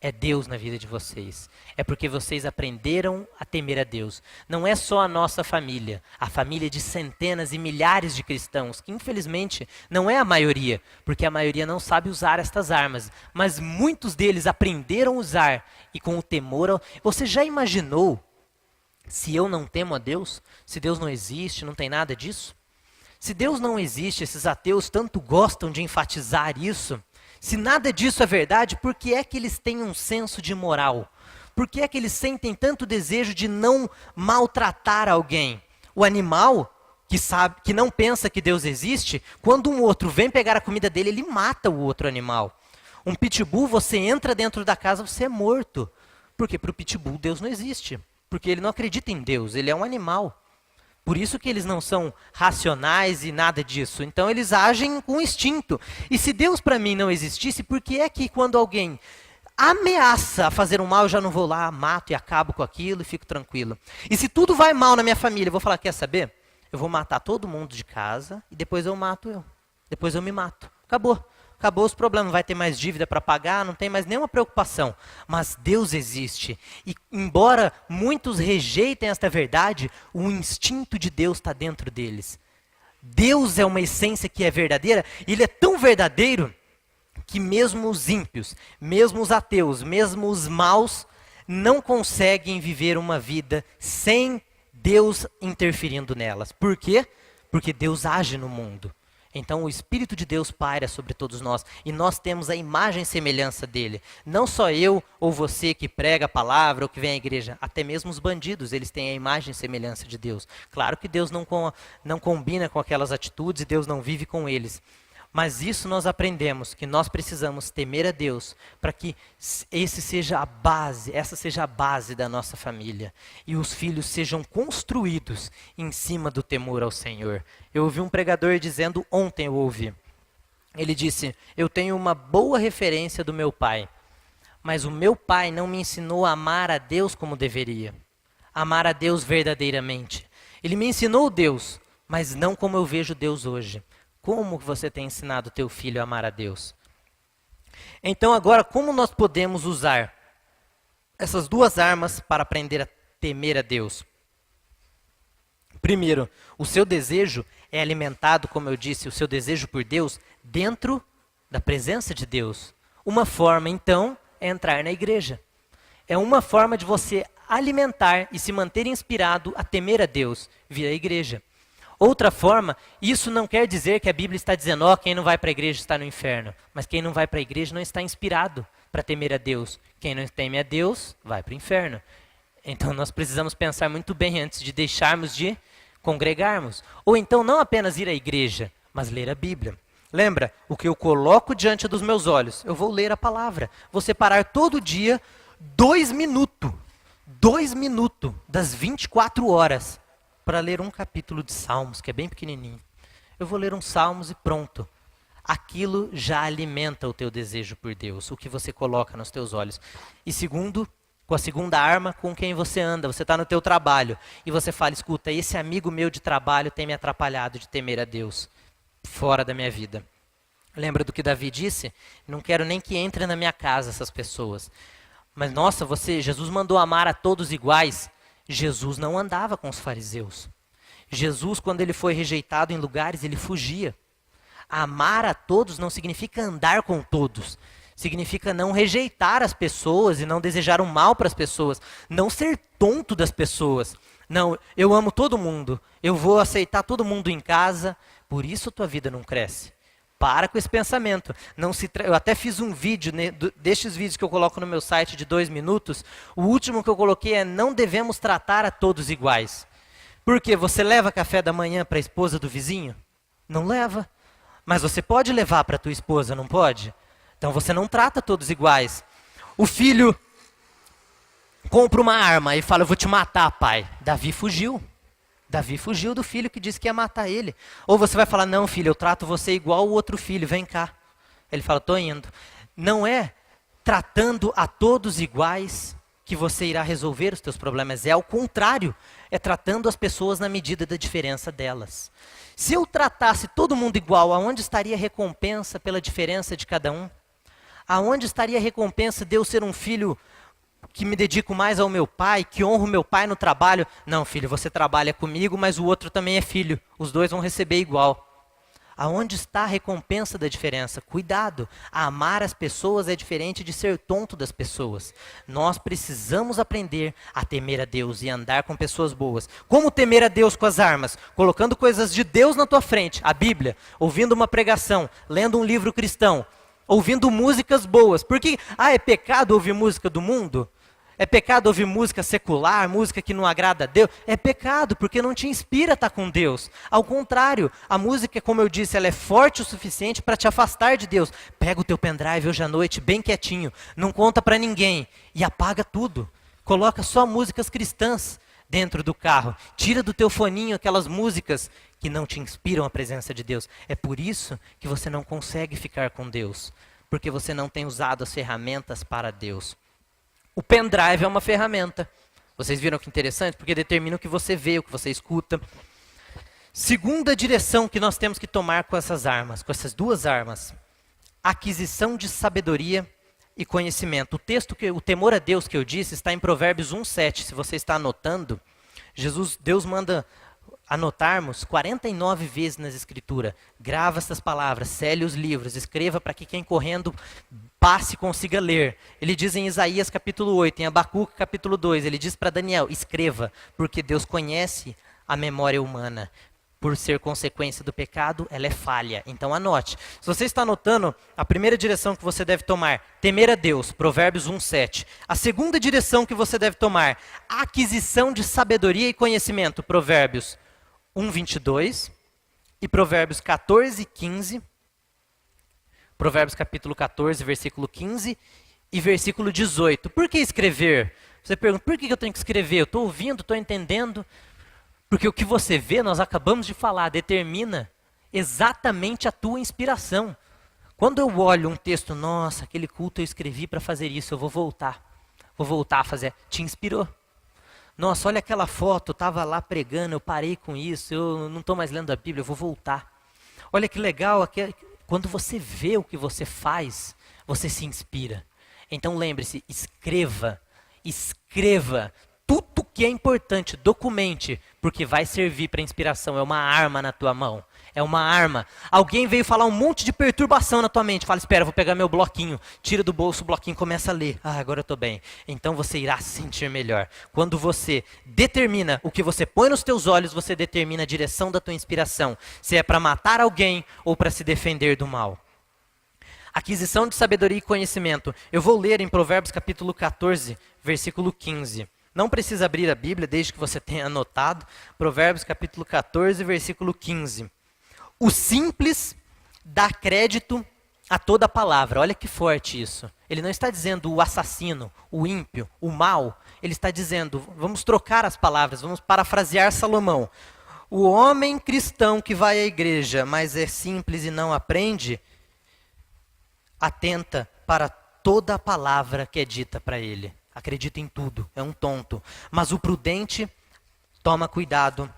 A: é Deus na vida de vocês. É porque vocês aprenderam a temer a Deus. Não é só a nossa família, a família de centenas e milhares de cristãos, que infelizmente não é a maioria, porque a maioria não sabe usar estas armas, mas muitos deles aprenderam a usar, e com o temor... Você já imaginou se eu não temo a Deus? Se Deus não existe, não tem nada disso? Se Deus não existe, esses ateus tanto gostam de enfatizar isso. Se nada disso é verdade, por que é que eles têm um senso de moral? Por que é que eles sentem tanto desejo de não maltratar alguém? O animal que não pensa que Deus existe, quando um outro vem pegar a comida dele, ele mata o outro animal. Um pitbull, você entra dentro da casa, você é morto. Porque para o pitbull Deus não existe. Porque ele não acredita em Deus, ele é um animal. Por isso que eles não são racionais e nada disso. Então eles agem com instinto. E se Deus para mim não existisse, por que é que quando alguém ameaça fazer um mal, eu já não vou lá, mato e acabo com aquilo e fico tranquilo? E se tudo vai mal na minha família, eu vou falar, quer saber? Eu vou matar todo mundo de casa e depois eu mato eu. Depois eu me mato. Acabou. Acabou os problemas, não vai ter mais dívida para pagar, não tem mais nenhuma preocupação. Mas Deus existe. E embora muitos rejeitem esta verdade, o instinto de Deus está dentro deles. Deus é uma essência que é verdadeira, e Ele é tão verdadeiro que mesmo os ímpios, mesmo os ateus, mesmo os maus, não conseguem viver uma vida sem Deus interferindo nelas. Por quê? Porque Deus age no mundo. Então o Espírito de Deus paira sobre todos nós e nós temos a imagem e semelhança dele. Não só eu ou você que prega a palavra ou que vem à igreja, até mesmo os bandidos, eles têm a imagem e semelhança de Deus. Claro que Deus não combina com aquelas atitudes e Deus não vive com eles. Mas isso nós aprendemos, que nós precisamos temer a Deus para que essa seja a base da nossa família. E os filhos sejam construídos em cima do temor ao Senhor. Eu ouvi um pregador dizendo, ontem eu ouvi, ele disse, eu tenho uma boa referência do meu pai, mas o meu pai não me ensinou a amar a Deus como deveria. Amar a Deus verdadeiramente. Ele me ensinou Deus, mas não como eu vejo Deus hoje. Como você tem ensinado teu filho a amar a Deus? Então agora, como nós podemos usar essas duas armas para aprender a temer a Deus? Primeiro, o seu desejo é alimentado, como eu disse, o seu desejo por Deus, dentro da presença de Deus. Uma forma, então, é entrar na igreja. É uma forma de você alimentar e se manter inspirado a temer a Deus, vir à igreja. Outra forma, isso não quer dizer que a Bíblia está dizendo, quem não vai para a igreja está no inferno. Mas quem não vai para a igreja não está inspirado para temer a Deus. Quem não teme a Deus, vai para o inferno. Então nós precisamos pensar muito bem antes de deixarmos de congregarmos. Ou então não apenas ir à igreja, mas ler a Bíblia. Lembra, o que eu coloco diante dos meus olhos, eu vou ler a palavra. Vou separar todo dia 2 minutos. 2 minutos das 24 horas. para ler um capítulo de Salmos, que é bem pequenininho. Eu vou ler um Salmos e pronto. Aquilo já alimenta o teu desejo por Deus, o que você coloca nos teus olhos. E segundo, com a segunda arma, com quem você anda. Você está no teu trabalho e você fala, escuta, esse amigo meu de trabalho tem me atrapalhado de temer a Deus fora da minha vida. Lembra do que Davi disse? Não quero nem que entre na minha casa essas pessoas. Mas nossa, Jesus mandou amar a todos iguais. Jesus não andava com os fariseus. Jesus, quando ele foi rejeitado em lugares, ele fugia. Amar a todos não significa andar com todos. Significa não rejeitar as pessoas e não desejar o mal para as pessoas. Não ser tonto das pessoas. Não, eu amo todo mundo. Eu vou aceitar todo mundo em casa. Por isso a tua vida não cresce. Para com esse pensamento. Eu até fiz um vídeo, né, destes vídeos que eu coloco no meu site de 2 minutos. O último que eu coloquei é: não devemos tratar a todos iguais. Por quê? Você leva café da manhã para a esposa do vizinho? Não leva. Mas você pode levar para a tua esposa, não pode? Então você não trata todos iguais. O filho compra uma arma e fala: eu vou te matar, pai. Davi fugiu. Davi fugiu do filho que disse que ia matar ele. Ou você vai falar: não, filho, eu trato você igual o outro filho, vem cá. Ele fala: estou indo. Não é tratando a todos iguais que você irá resolver os teus problemas. É ao contrário. É tratando as pessoas na medida da diferença delas. Se eu tratasse todo mundo igual, aonde estaria a recompensa pela diferença de cada um? Aonde estaria a recompensa de eu ser um filho que me dedico mais ao meu pai, que honro meu pai no trabalho? Não, filho, você trabalha comigo, mas o outro também é filho. Os dois vão receber igual. Aonde está a recompensa da diferença? Cuidado, amar as pessoas é diferente de ser tonto das pessoas. Nós precisamos aprender a temer a Deus e andar com pessoas boas. Como temer a Deus com as armas? Colocando coisas de Deus na tua frente, a Bíblia, ouvindo uma pregação, lendo um livro cristão, ouvindo músicas boas. Porque, é pecado ouvir música do mundo? É pecado ouvir música secular, música que não agrada a Deus? É pecado, porque não te inspira a estar com Deus. Ao contrário, a música, como eu disse, ela é forte o suficiente para te afastar de Deus. Pega o teu pendrive hoje à noite, bem quietinho, não conta para ninguém e apaga tudo. Coloca só músicas cristãs dentro do carro. Tira do teu foninho aquelas músicas que não te inspiram a presença de Deus. É por isso que você não consegue ficar com Deus, porque você não tem usado as ferramentas para Deus. O pendrive é uma ferramenta. Vocês viram que interessante? Porque determina o que você vê, o que você escuta. Segunda direção que nós temos que tomar com essas armas, com essas duas armas. Aquisição de sabedoria e conhecimento. O temor a Deus que eu disse está em Provérbios 1:7. Se você está anotando, Deus manda anotarmos 49 vezes nas Escrituras. Grava essas palavras, sele os livros, escreva para que quem correndo passe e consiga ler. Ele diz em Isaías capítulo 8, em Abacuque capítulo 2, ele diz para Daniel: escreva, porque Deus conhece a memória humana. Por ser consequência do pecado, ela é falha. Então anote. Se você está anotando, a primeira direção que você deve tomar: temer a Deus, Provérbios 1:7. A segunda direção que você deve tomar: aquisição de sabedoria e conhecimento, Provérbios 1:22 e Provérbios 14:15. Provérbios capítulo 14, versículo 15 e versículo 18. Por que escrever? Você pergunta: por que eu tenho que escrever? Eu estou ouvindo, estou entendendo. Porque o que você vê, nós acabamos de falar, determina exatamente a tua inspiração. Quando eu olho um texto: nossa, aquele culto eu escrevi para fazer isso, eu vou voltar a fazer. Te inspirou. Nossa, olha aquela foto, eu estava lá pregando, eu parei com isso, eu não estou mais lendo a Bíblia, eu vou voltar. Olha que legal, quando você vê o que você faz, você se inspira. Então lembre-se, escreva tudo que é importante, documente, porque vai servir para inspiração. É uma arma na tua mão, é uma arma. Alguém veio falar um monte de perturbação na tua mente, fala: espera, vou pegar meu bloquinho, tira do bolso o bloquinho, começa a ler. Agora eu estou bem. Então você irá se sentir melhor. Quando você determina o que você põe nos teus olhos, você determina a direção da tua inspiração, se é para matar alguém ou para se defender do mal. Aquisição de sabedoria e conhecimento. Eu vou ler em Provérbios capítulo 14, versículo 15. Não precisa abrir a Bíblia, desde que você tenha anotado. Provérbios capítulo 14, versículo 15. O simples dá crédito a toda palavra. Olha que forte isso. Ele não está dizendo o assassino, o ímpio, o mal. Ele está dizendo, vamos trocar as palavras, vamos parafrasear Salomão. O homem cristão que vai à igreja, mas é simples e não aprende, atenta para toda a palavra que é dita para ele. Acredita em tudo, é um tonto. Mas o prudente toma cuidado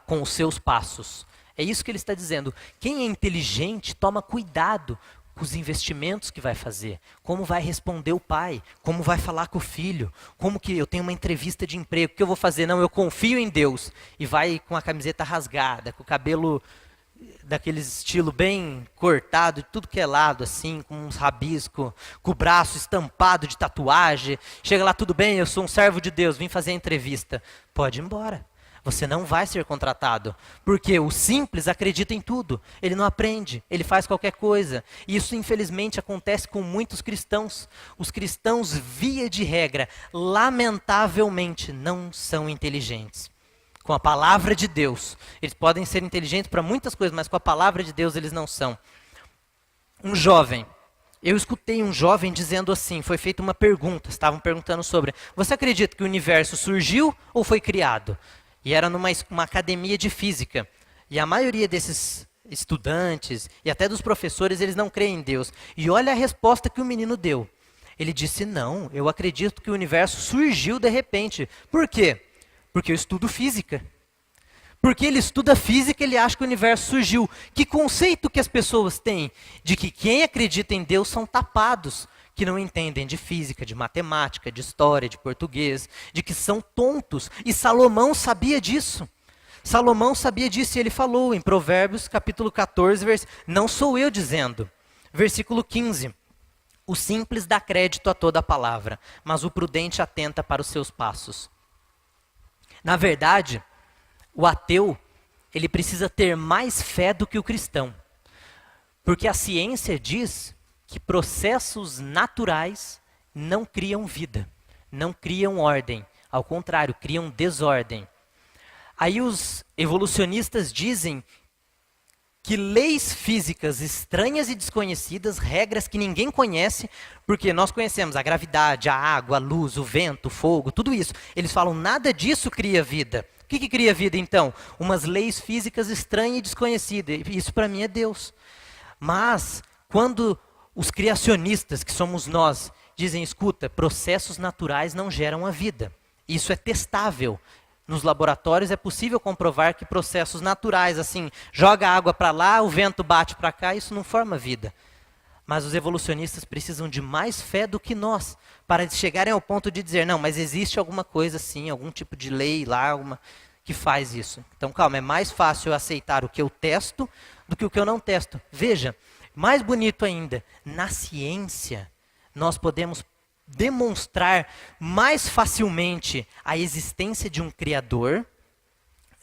A: com os seus passos. É isso que ele está dizendo. Quem é inteligente toma cuidado com os investimentos que vai fazer. Como vai responder o pai. Como vai falar com o filho. Como que eu tenho uma entrevista de emprego. O que eu vou fazer? Não, eu confio em Deus. E vai com a camiseta rasgada, com o cabelo daquele estilo bem cortado, de tudo que é lado, assim, com uns rabiscos, com o braço estampado de tatuagem. Chega lá, tudo bem, eu sou um servo de Deus, vim fazer a entrevista. Pode ir embora. Você não vai ser contratado, porque o simples acredita em tudo, ele não aprende, ele faz qualquer coisa. E isso infelizmente acontece com muitos cristãos. Os cristãos, via de regra, lamentavelmente não são inteligentes. Com a palavra de Deus, eles podem ser inteligentes para muitas coisas, mas com a palavra de Deus eles não são. Um jovem, eu escutei um jovem dizendo assim, foi feita uma pergunta, estavam perguntando sobre, você acredita que o universo surgiu ou foi criado? E era numa uma academia de física. E a maioria desses estudantes e até dos professores, eles não creem em Deus. E olha a resposta que o menino deu. Ele disse, não, eu acredito que o universo surgiu de repente. Por quê? Porque eu estudo física. Porque ele estuda física, ele acha que o universo surgiu. Que conceito que as pessoas têm? De que quem acredita em Deus são tapados. Que não entendem de física, de matemática, de história, de português, de que são tontos. E Salomão sabia disso. Salomão sabia disso e ele falou em Provérbios capítulo 14, não sou eu dizendo. Versículo 15. O simples dá crédito a toda a palavra, mas o prudente atenta para os seus passos. Na verdade, o ateu, ele precisa ter mais fé do que o cristão. Porque a ciência diz que processos naturais não criam vida, não criam ordem. Ao contrário, criam desordem. Aí os evolucionistas dizem que leis físicas estranhas e desconhecidas, regras que ninguém conhece, porque nós conhecemos a gravidade, a água, a luz, o vento, o fogo, tudo isso. Eles falam, nada disso cria vida. O que cria vida então? Umas leis físicas estranhas e desconhecidas. Isso para mim é Deus. Mas, quando os criacionistas, que somos nós, dizem, escuta, processos naturais não geram a vida. Isso é testável. Nos laboratórios é possível comprovar que processos naturais, assim, joga a água para lá, o vento bate para cá, isso não forma vida. Mas os evolucionistas precisam de mais fé do que nós, para chegarem ao ponto de dizer, não, mas existe alguma coisa assim, algum tipo de lei lá, que faz isso. Então, calma, é mais fácil eu aceitar o que eu testo do que o que eu não testo. Veja, mais bonito ainda, na ciência, nós podemos demonstrar mais facilmente a existência de um Criador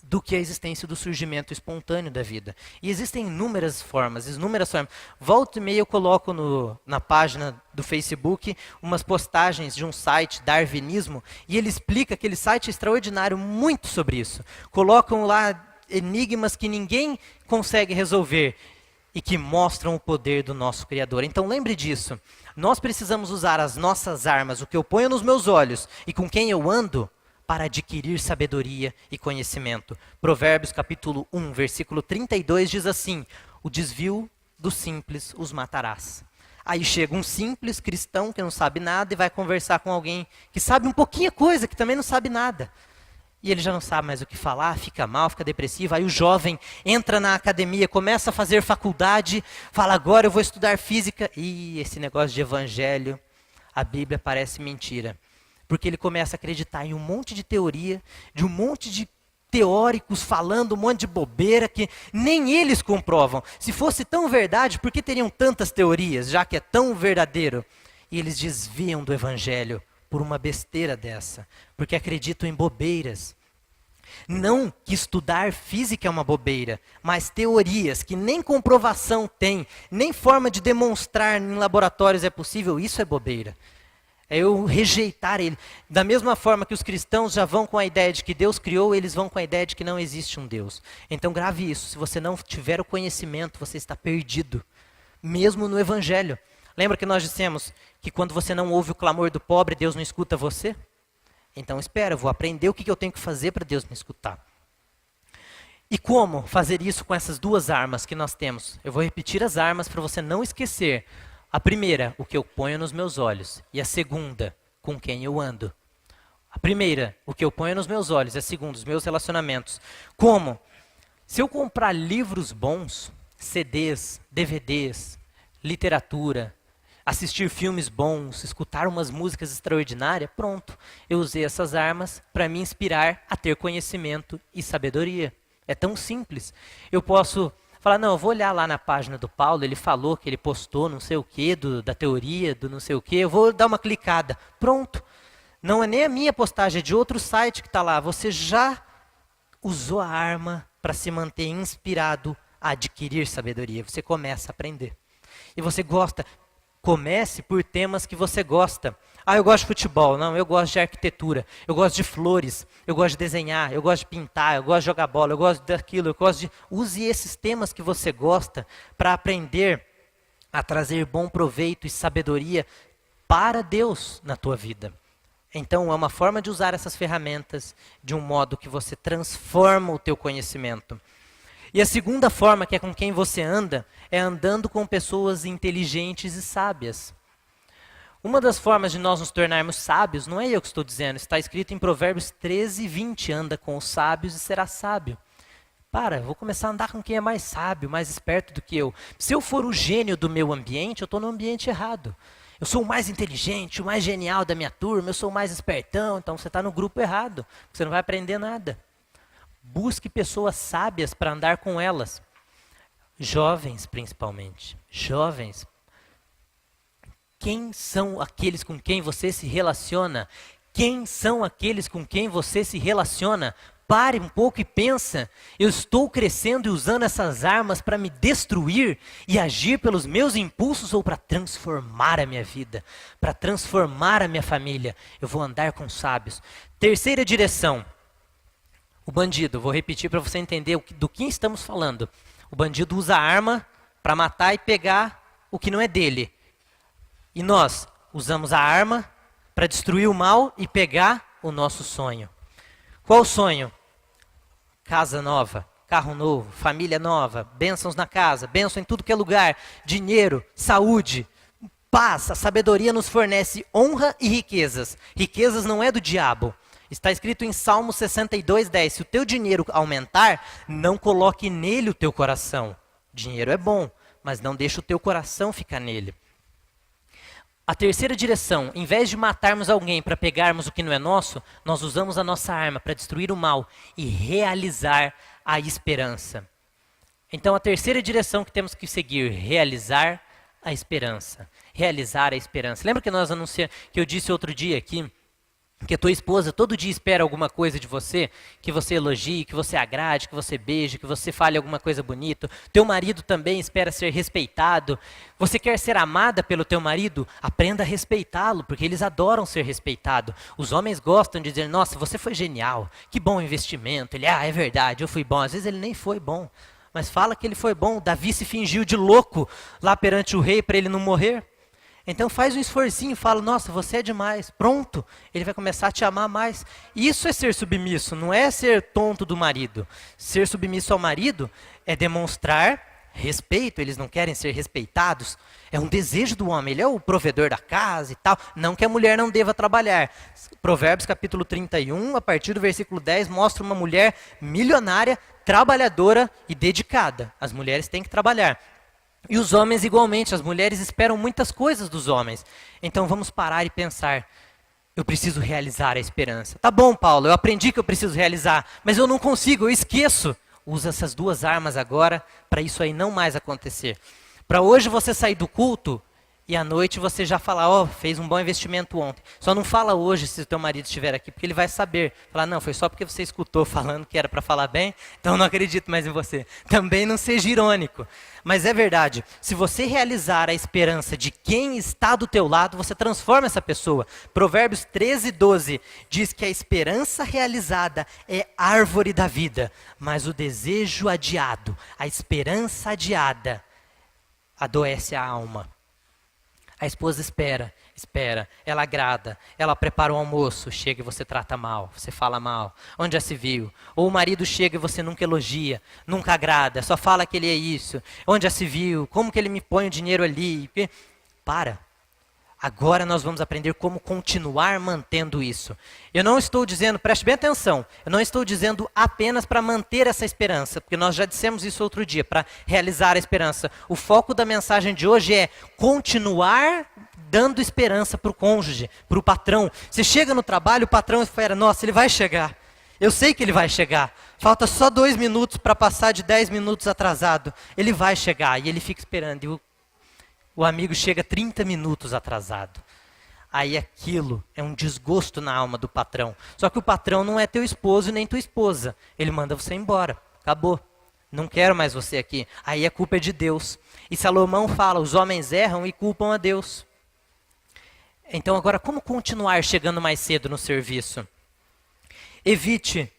A: do que a existência do surgimento espontâneo da vida. E existem inúmeras formas, inúmeras formas. Volta e meia eu coloco na página do Facebook umas postagens de um site, Darwinismo, e ele explica, aquele site extraordinário, muito sobre isso. Colocam lá enigmas que ninguém consegue resolver e que mostram o poder do nosso Criador. Então lembre disso. Nós precisamos usar as nossas armas, o que eu ponho nos meus olhos e com quem eu ando, para adquirir sabedoria e conhecimento. Provérbios capítulo 1, versículo 32 diz assim, o desvio do simples os matarás. Aí chega um simples cristão que não sabe nada e vai conversar com alguém que sabe um pouquinho coisa, que também não sabe nada. E ele já não sabe mais o que falar, fica mal, fica depressivo. Aí o jovem entra na academia, começa a fazer faculdade, fala, agora eu vou estudar física. E esse negócio de evangelho, a Bíblia parece mentira. Porque ele começa a acreditar em um monte de teoria, de um monte de teóricos falando um monte de bobeira que nem eles comprovam. Se fosse tão verdade, por que teriam tantas teorias, já que é tão verdadeiro? E eles desviam do evangelho por uma besteira dessa, porque acreditam em bobeiras. Não que estudar física é uma bobeira, mas teorias que nem comprovação tem, nem forma de demonstrar em laboratórios é possível, isso é bobeira. É eu rejeitar ele. Da mesma forma que os cristãos já vão com a ideia de que Deus criou, eles vão com a ideia de que não existe um Deus. Então grave isso, se você não tiver o conhecimento, você está perdido. mesmo no Evangelho. Lembra que nós dissemos que quando você não ouve o clamor do pobre, Deus não escuta você? Então espera, eu vou aprender o que eu tenho que fazer para Deus me escutar. E como fazer isso com essas duas armas que nós temos? Eu vou repetir as armas para você não esquecer. A primeira, o que eu ponho nos meus olhos. E a segunda, com quem eu ando. A primeira, o que eu ponho nos meus olhos. E a segunda, os meus relacionamentos. Como? Se eu comprar livros bons, CDs, DVDs, literatura, assistir filmes bons, escutar umas músicas extraordinárias, pronto. Eu usei essas armas para me inspirar a ter conhecimento e sabedoria. É tão simples. Eu posso falar, não, eu vou olhar lá na página do Paulo, ele falou que ele postou não sei o quê, da teoria, do não sei o quê, eu vou dar uma clicada. Pronto. Não é nem a minha postagem, é de outro site que está lá. Você já usou a arma para se manter inspirado a adquirir sabedoria. Você começa a aprender. E você gosta, comece por temas que você gosta. Ah, eu gosto de futebol. Não, eu gosto de arquitetura. Eu gosto de flores. Eu gosto de desenhar. Eu gosto de pintar. Eu gosto de jogar bola. Eu gosto daquilo. Eu gosto de... Use esses temas que você gosta para aprender a trazer bom proveito e sabedoria para Deus na tua vida. Então, é uma forma de usar essas ferramentas de um modo que você transforma o teu conhecimento. E a segunda forma, que é com quem você anda, é andando com pessoas inteligentes e sábias. Uma das formas de nós nos tornarmos sábios, não é eu que estou dizendo, está escrito em Provérbios 13:20, anda com os sábios e será sábio. Vou começar a andar com quem é mais sábio, mais esperto do que eu. Se eu for o gênio do meu ambiente, eu estou no ambiente errado. Eu sou o mais inteligente, o mais genial da minha turma, eu sou o mais espertão, então você está no grupo errado, você não vai aprender nada. Busque pessoas sábias para andar com elas. Jovens, principalmente. Jovens. Quem são aqueles com quem você se relaciona? Quem são aqueles com quem você se relaciona? Pare um pouco e pensa. Eu estou crescendo e usando essas armas para me destruir e agir pelos meus impulsos ou para transformar a minha vida? Para transformar a minha família? Eu vou andar com sábios. Terceira direção. O bandido. Vou repetir para você entender do que estamos falando. O bandido usa a arma para matar e pegar o que não é dele. E nós usamos a arma para destruir o mal e pegar o nosso sonho. Qual o sonho? Casa nova, carro novo, família nova, bênçãos na casa, bênção em tudo que é lugar, dinheiro, saúde, paz. A sabedoria nos fornece honra e riquezas. Riquezas não é do diabo. Está escrito em Salmo 62:10. Se o teu dinheiro aumentar, não coloque nele o teu coração. Dinheiro é bom, mas não deixe o teu coração ficar nele. A terceira direção, em vez de matarmos alguém para pegarmos o que não é nosso, nós usamos a nossa arma para destruir o mal e realizar a esperança. Então, a terceira direção que temos que seguir, realizar a esperança. Realizar a esperança. Lembra que nós anunciamos, que eu disse outro dia aqui, que a tua esposa todo dia espera alguma coisa de você, que você elogie, que você agrade, que você beije, que você fale alguma coisa bonita. Teu marido também espera ser respeitado. Você quer ser amada pelo teu marido? Aprenda a respeitá-lo, porque eles adoram ser respeitados. Os homens gostam de dizer, nossa, você foi genial, que bom investimento. Ele, é verdade, eu fui bom. Às vezes ele nem foi bom, mas fala que ele foi bom. Davi se fingiu de louco lá perante o rei para ele não morrer. Então faz um esforcinho, fala, nossa, você é demais, pronto, ele vai começar a te amar mais. Isso é ser submisso, não é ser tonto do marido. Ser submisso ao marido é demonstrar respeito, eles não querem ser respeitados. É um desejo do homem, ele é o provedor da casa e tal, não que a mulher não deva trabalhar. Provérbios capítulo 31, a partir do versículo 10, mostra uma mulher milionária, trabalhadora e dedicada. As mulheres têm que trabalhar. E os homens igualmente, as mulheres esperam muitas coisas dos homens. Então vamos parar e pensar, eu preciso realizar a esperança. Tá bom, Paulo, eu aprendi que eu preciso realizar, mas eu não consigo, eu esqueço. Usa essas duas armas agora para isso aí não mais acontecer. Para hoje você sair do culto e à noite você já falar, fez um bom investimento ontem. Só não fala hoje se o teu marido estiver aqui, porque ele vai saber. Falar, não, foi só porque você escutou falando que era para falar bem, então não acredito mais em você. Também não seja irônico. Mas é verdade, se você realizar a esperança de quem está do teu lado, você transforma essa pessoa. Provérbios 13:12 diz que a esperança realizada é árvore da vida, mas o desejo adiado, a esperança adiada, adoece a alma. A esposa espera, ela agrada, ela prepara o almoço, chega e você trata mal, você fala mal, onde já se viu? Ou o marido chega e você nunca elogia, nunca agrada, só fala que ele é isso, onde já se viu? Como que ele me põe o dinheiro ali? Para. Agora nós vamos aprender como continuar mantendo isso. Eu não estou dizendo, preste bem atenção, eu não estou dizendo apenas para manter essa esperança, porque nós já dissemos isso outro dia, para realizar a esperança. O foco da mensagem de hoje é continuar dando esperança para o cônjuge, para o patrão. Você chega no trabalho, o patrão espera, nossa, ele vai chegar. Eu sei que ele vai chegar. Falta só 2 minutos para passar de 10 minutos atrasado. Ele vai chegar e ele fica esperando. E o amigo chega 30 minutos atrasado. Aí aquilo é um desgosto na alma do patrão. Só que o patrão não é teu esposo nem tua esposa. Ele manda você embora. Acabou. Não quero mais você aqui. Aí a culpa é de Deus. E Salomão fala, os homens erram e culpam a Deus. Então agora, como continuar chegando mais cedo no serviço? Evite,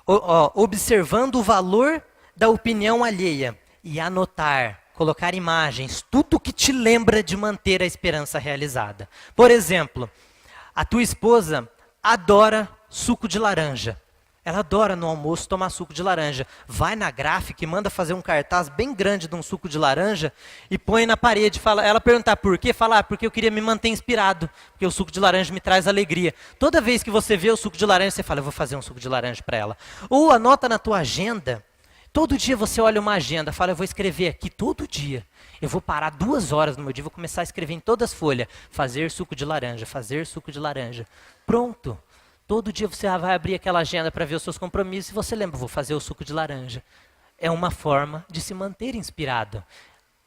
A: observando o valor da opinião alheia e anotar. Colocar imagens, tudo que te lembra de manter a esperança realizada. Por exemplo, a tua esposa adora suco de laranja. Ela adora no almoço tomar suco de laranja. Vai na gráfica e manda fazer um cartaz bem grande de um suco de laranja e põe na parede. Ela perguntar por quê? Fala, porque eu queria me manter inspirado. Porque o suco de laranja me traz alegria. Toda vez que você vê o suco de laranja, você fala, eu vou fazer um suco de laranja para ela. Ou anota na tua agenda. Todo dia você olha uma agenda, fala, eu vou escrever aqui todo dia. Eu vou parar 2 horas no meu dia, vou começar a escrever em todas as folhas. Fazer suco de laranja, fazer suco de laranja. Pronto. Todo dia você vai abrir aquela agenda para ver os seus compromissos e você lembra, vou fazer o suco de laranja. É uma forma de se manter inspirado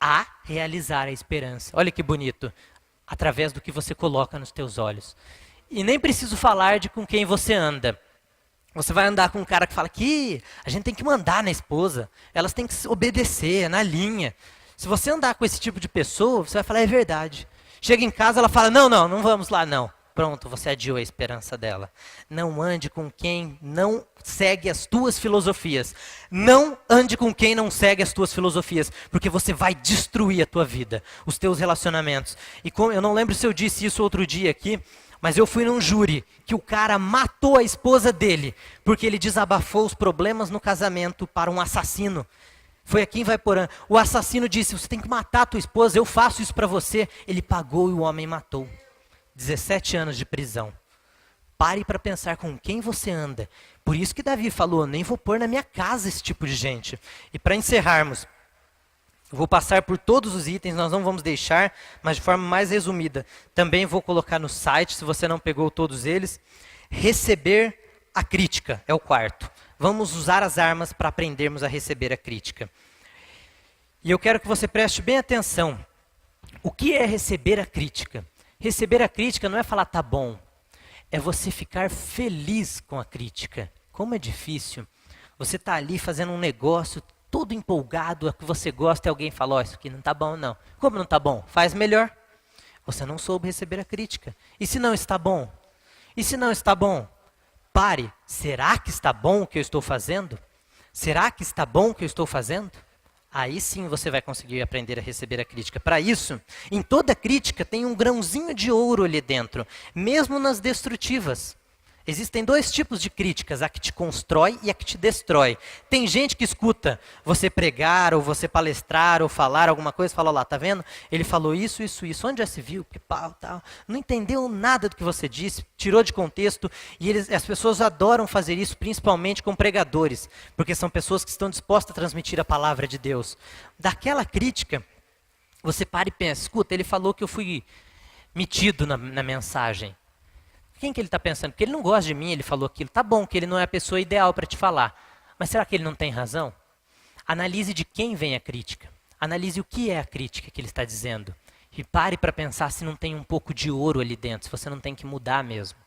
A: a realizar a esperança. Olha que bonito. Através do que você coloca nos teus olhos. E nem preciso falar de com quem você anda. Você vai andar com um cara que fala que a gente tem que mandar na esposa, elas têm que obedecer, é na linha. Se você andar com esse tipo de pessoa, você vai falar, é verdade. Chega em casa, ela fala, não vamos lá, não. Pronto, você adiou a esperança dela. Não ande com quem não segue as tuas filosofias. Não ande com quem não segue as tuas filosofias, porque você vai destruir a tua vida, os teus relacionamentos. E eu não lembro se eu disse isso outro dia aqui, mas eu fui num júri que o cara matou a esposa dele, porque ele desabafou os problemas no casamento para um assassino. Foi aqui em Vaiporã. O assassino disse, você tem que matar a tua esposa, eu faço isso para você. Ele pagou e o homem matou. 17 anos de prisão. Pare para pensar com quem você anda. Por isso que Davi falou, nem vou pôr na minha casa esse tipo de gente. E para encerrarmos, eu vou passar por todos os itens, nós não vamos deixar, mas de forma mais resumida. Também vou colocar no site, se você não pegou todos eles. Receber a crítica, é o quarto. Vamos usar as armas para aprendermos a receber a crítica. E eu quero que você preste bem atenção. O que é receber a crítica? Receber a crítica não é falar tá bom. É você ficar feliz com a crítica. Como é difícil. Você está ali fazendo um negócio todo empolgado, a que você gosta e alguém fala, isso aqui não está bom não. Como não está bom? Faz melhor. Você não soube receber a crítica. E se não está bom? E se não está bom? Pare. Será que está bom o que eu estou fazendo? Será que está bom o que eu estou fazendo? Aí sim você vai conseguir aprender a receber a crítica. Para isso, em toda crítica tem um grãozinho de ouro ali dentro, mesmo nas destrutivas. Existem 2 tipos de críticas, a que te constrói e a que te destrói. Tem gente que escuta você pregar, ou você palestrar, ou falar alguma coisa, fala lá, tá vendo? Ele falou isso, onde já se viu? Que pau, tal. Não entendeu nada do que você disse, tirou de contexto, e as pessoas adoram fazer isso, principalmente com pregadores, porque são pessoas que estão dispostas a transmitir a palavra de Deus. Daquela crítica, você para e pensa, escuta, ele falou que eu fui metido na mensagem. Quem que ele está pensando? Porque ele não gosta de mim, ele falou aquilo. Tá bom que ele não é a pessoa ideal para te falar. Mas será que ele não tem razão? Analise de quem vem a crítica. Analise o que é a crítica que ele está dizendo. E pare para pensar se não tem um pouco de ouro ali dentro, se você não tem que mudar mesmo.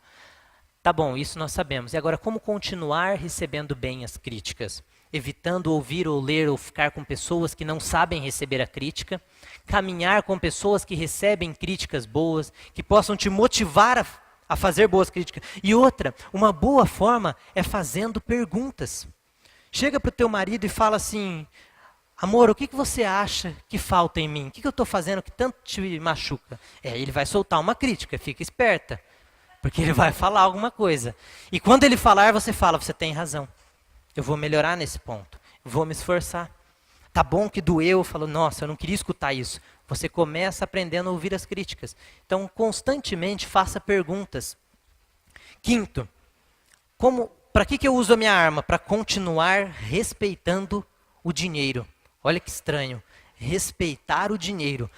A: Tá bom, isso nós sabemos. E agora, como continuar recebendo bem as críticas? Evitando ouvir ou ler ou ficar com pessoas que não sabem receber a crítica. Caminhar com pessoas que recebem críticas boas, que possam te motivar a fazer boas críticas. E outra, uma boa forma é fazendo perguntas. Chega para o teu marido e fala assim, Amor, o que você acha que falta em mim? O que eu estou fazendo que tanto te machuca? Ele vai soltar uma crítica, fica esperta. Porque ele vai falar alguma coisa. E quando ele falar, você fala, você tem razão. Eu vou melhorar nesse ponto. Vou me esforçar. Tá bom que doeu, falou, nossa, eu não queria escutar isso. Você começa aprendendo a ouvir as críticas. Então, constantemente faça perguntas. Quinto, para que eu uso a minha arma? Para continuar respeitando o dinheiro. Olha que estranho. Respeitar o dinheiro.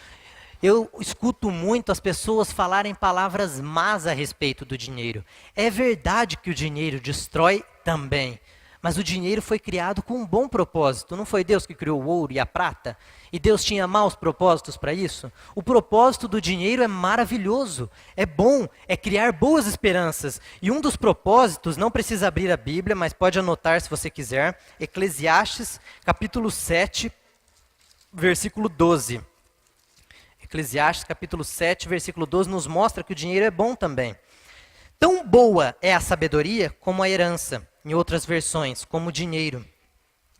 A: Eu escuto muito as pessoas falarem palavras más a respeito do dinheiro. É verdade que o dinheiro destrói também. Mas o dinheiro foi criado com um bom propósito. Não foi Deus que criou o ouro e a prata? E Deus tinha maus propósitos para isso? O propósito do dinheiro é maravilhoso, é bom, é criar boas esperanças. E um dos propósitos, não precisa abrir a Bíblia, mas pode anotar se você quiser, Eclesiastes, capítulo 7, versículo 12. Eclesiastes, capítulo 7, versículo 12, nos mostra que o dinheiro é bom também. Tão boa é a sabedoria como a herança, em outras versões, como o dinheiro.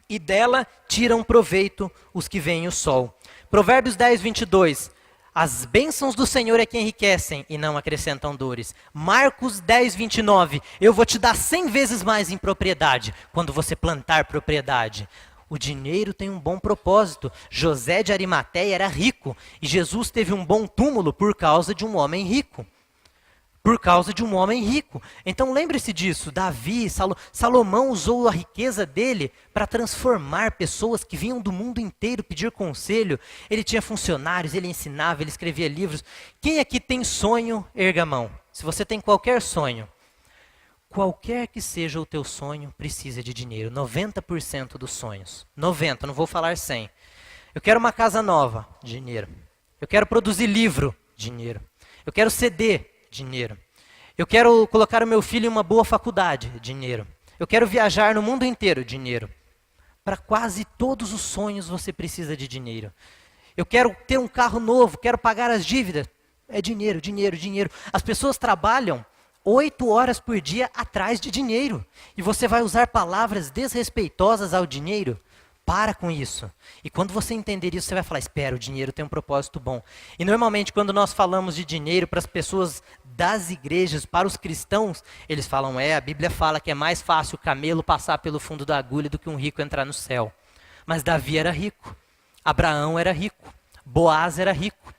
A: E dela tiram proveito os que veem o sol. Provérbios 10, 22. As bênçãos do Senhor é que enriquecem e não acrescentam dores. Marcos 10, 29. Eu vou te dar 100 vezes mais em propriedade, quando você plantar propriedade. O dinheiro tem um bom propósito. José de Arimateia era rico. E Jesus teve um bom túmulo por causa de um homem rico. Por causa de um homem rico. Então lembre-se disso, Davi, Salomão usou a riqueza dele para transformar pessoas que vinham do mundo inteiro pedir conselho. Ele tinha funcionários, ele ensinava, ele escrevia livros. Quem aqui tem sonho, erga a mão. Se você tem qualquer sonho, qualquer que seja o teu sonho, precisa de dinheiro. 90% dos sonhos. 90, não vou falar 100. Eu quero uma casa nova, dinheiro. Eu quero produzir livro, dinheiro. Eu quero CD, dinheiro. Eu quero colocar o meu filho em uma boa faculdade, dinheiro. Eu quero viajar no mundo inteiro, dinheiro. Para quase todos os sonhos você precisa de dinheiro. Eu quero ter um carro novo, quero pagar as dívidas. É dinheiro, dinheiro, dinheiro. As pessoas trabalham 8 horas por dia atrás de dinheiro. E você vai usar palavras desrespeitosas ao dinheiro? Para com isso. E quando você entender isso, você vai falar, espera, o dinheiro tem um propósito bom. E normalmente quando nós falamos de dinheiro para as pessoas das igrejas, para os cristãos, eles falam, a Bíblia fala que é mais fácil o camelo passar pelo fundo da agulha do que um rico entrar no céu. Mas Davi era rico, Abraão era rico, Boaz era rico.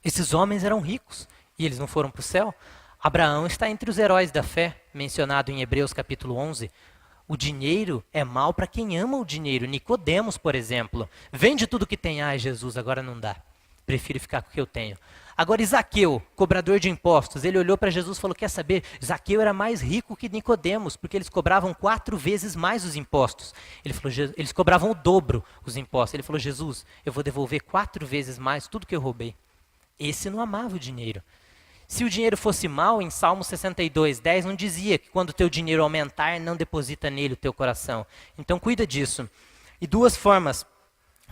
A: Esses homens eram ricos e eles não foram para o céu. Abraão está entre os heróis da fé, mencionado em Hebreus capítulo 11. O dinheiro é mal para quem ama o dinheiro. Nicodemos, por exemplo, vende tudo que tem. Ai, Jesus, agora não dá. Prefiro ficar com o que eu tenho. Agora, Zaqueu, cobrador de impostos, ele olhou para Jesus e falou, quer saber? Zaqueu era mais rico que Nicodemos, porque eles cobravam 4 vezes mais os impostos. Ele falou, eles cobravam o dobro os impostos. Ele falou, Jesus, eu vou devolver 4 vezes mais tudo que eu roubei. Esse não amava o dinheiro. Se o dinheiro fosse mal, em Salmo 62, 10, não dizia que quando o teu dinheiro aumentar, não deposita nele o teu coração. Então cuida disso. E 2 formas.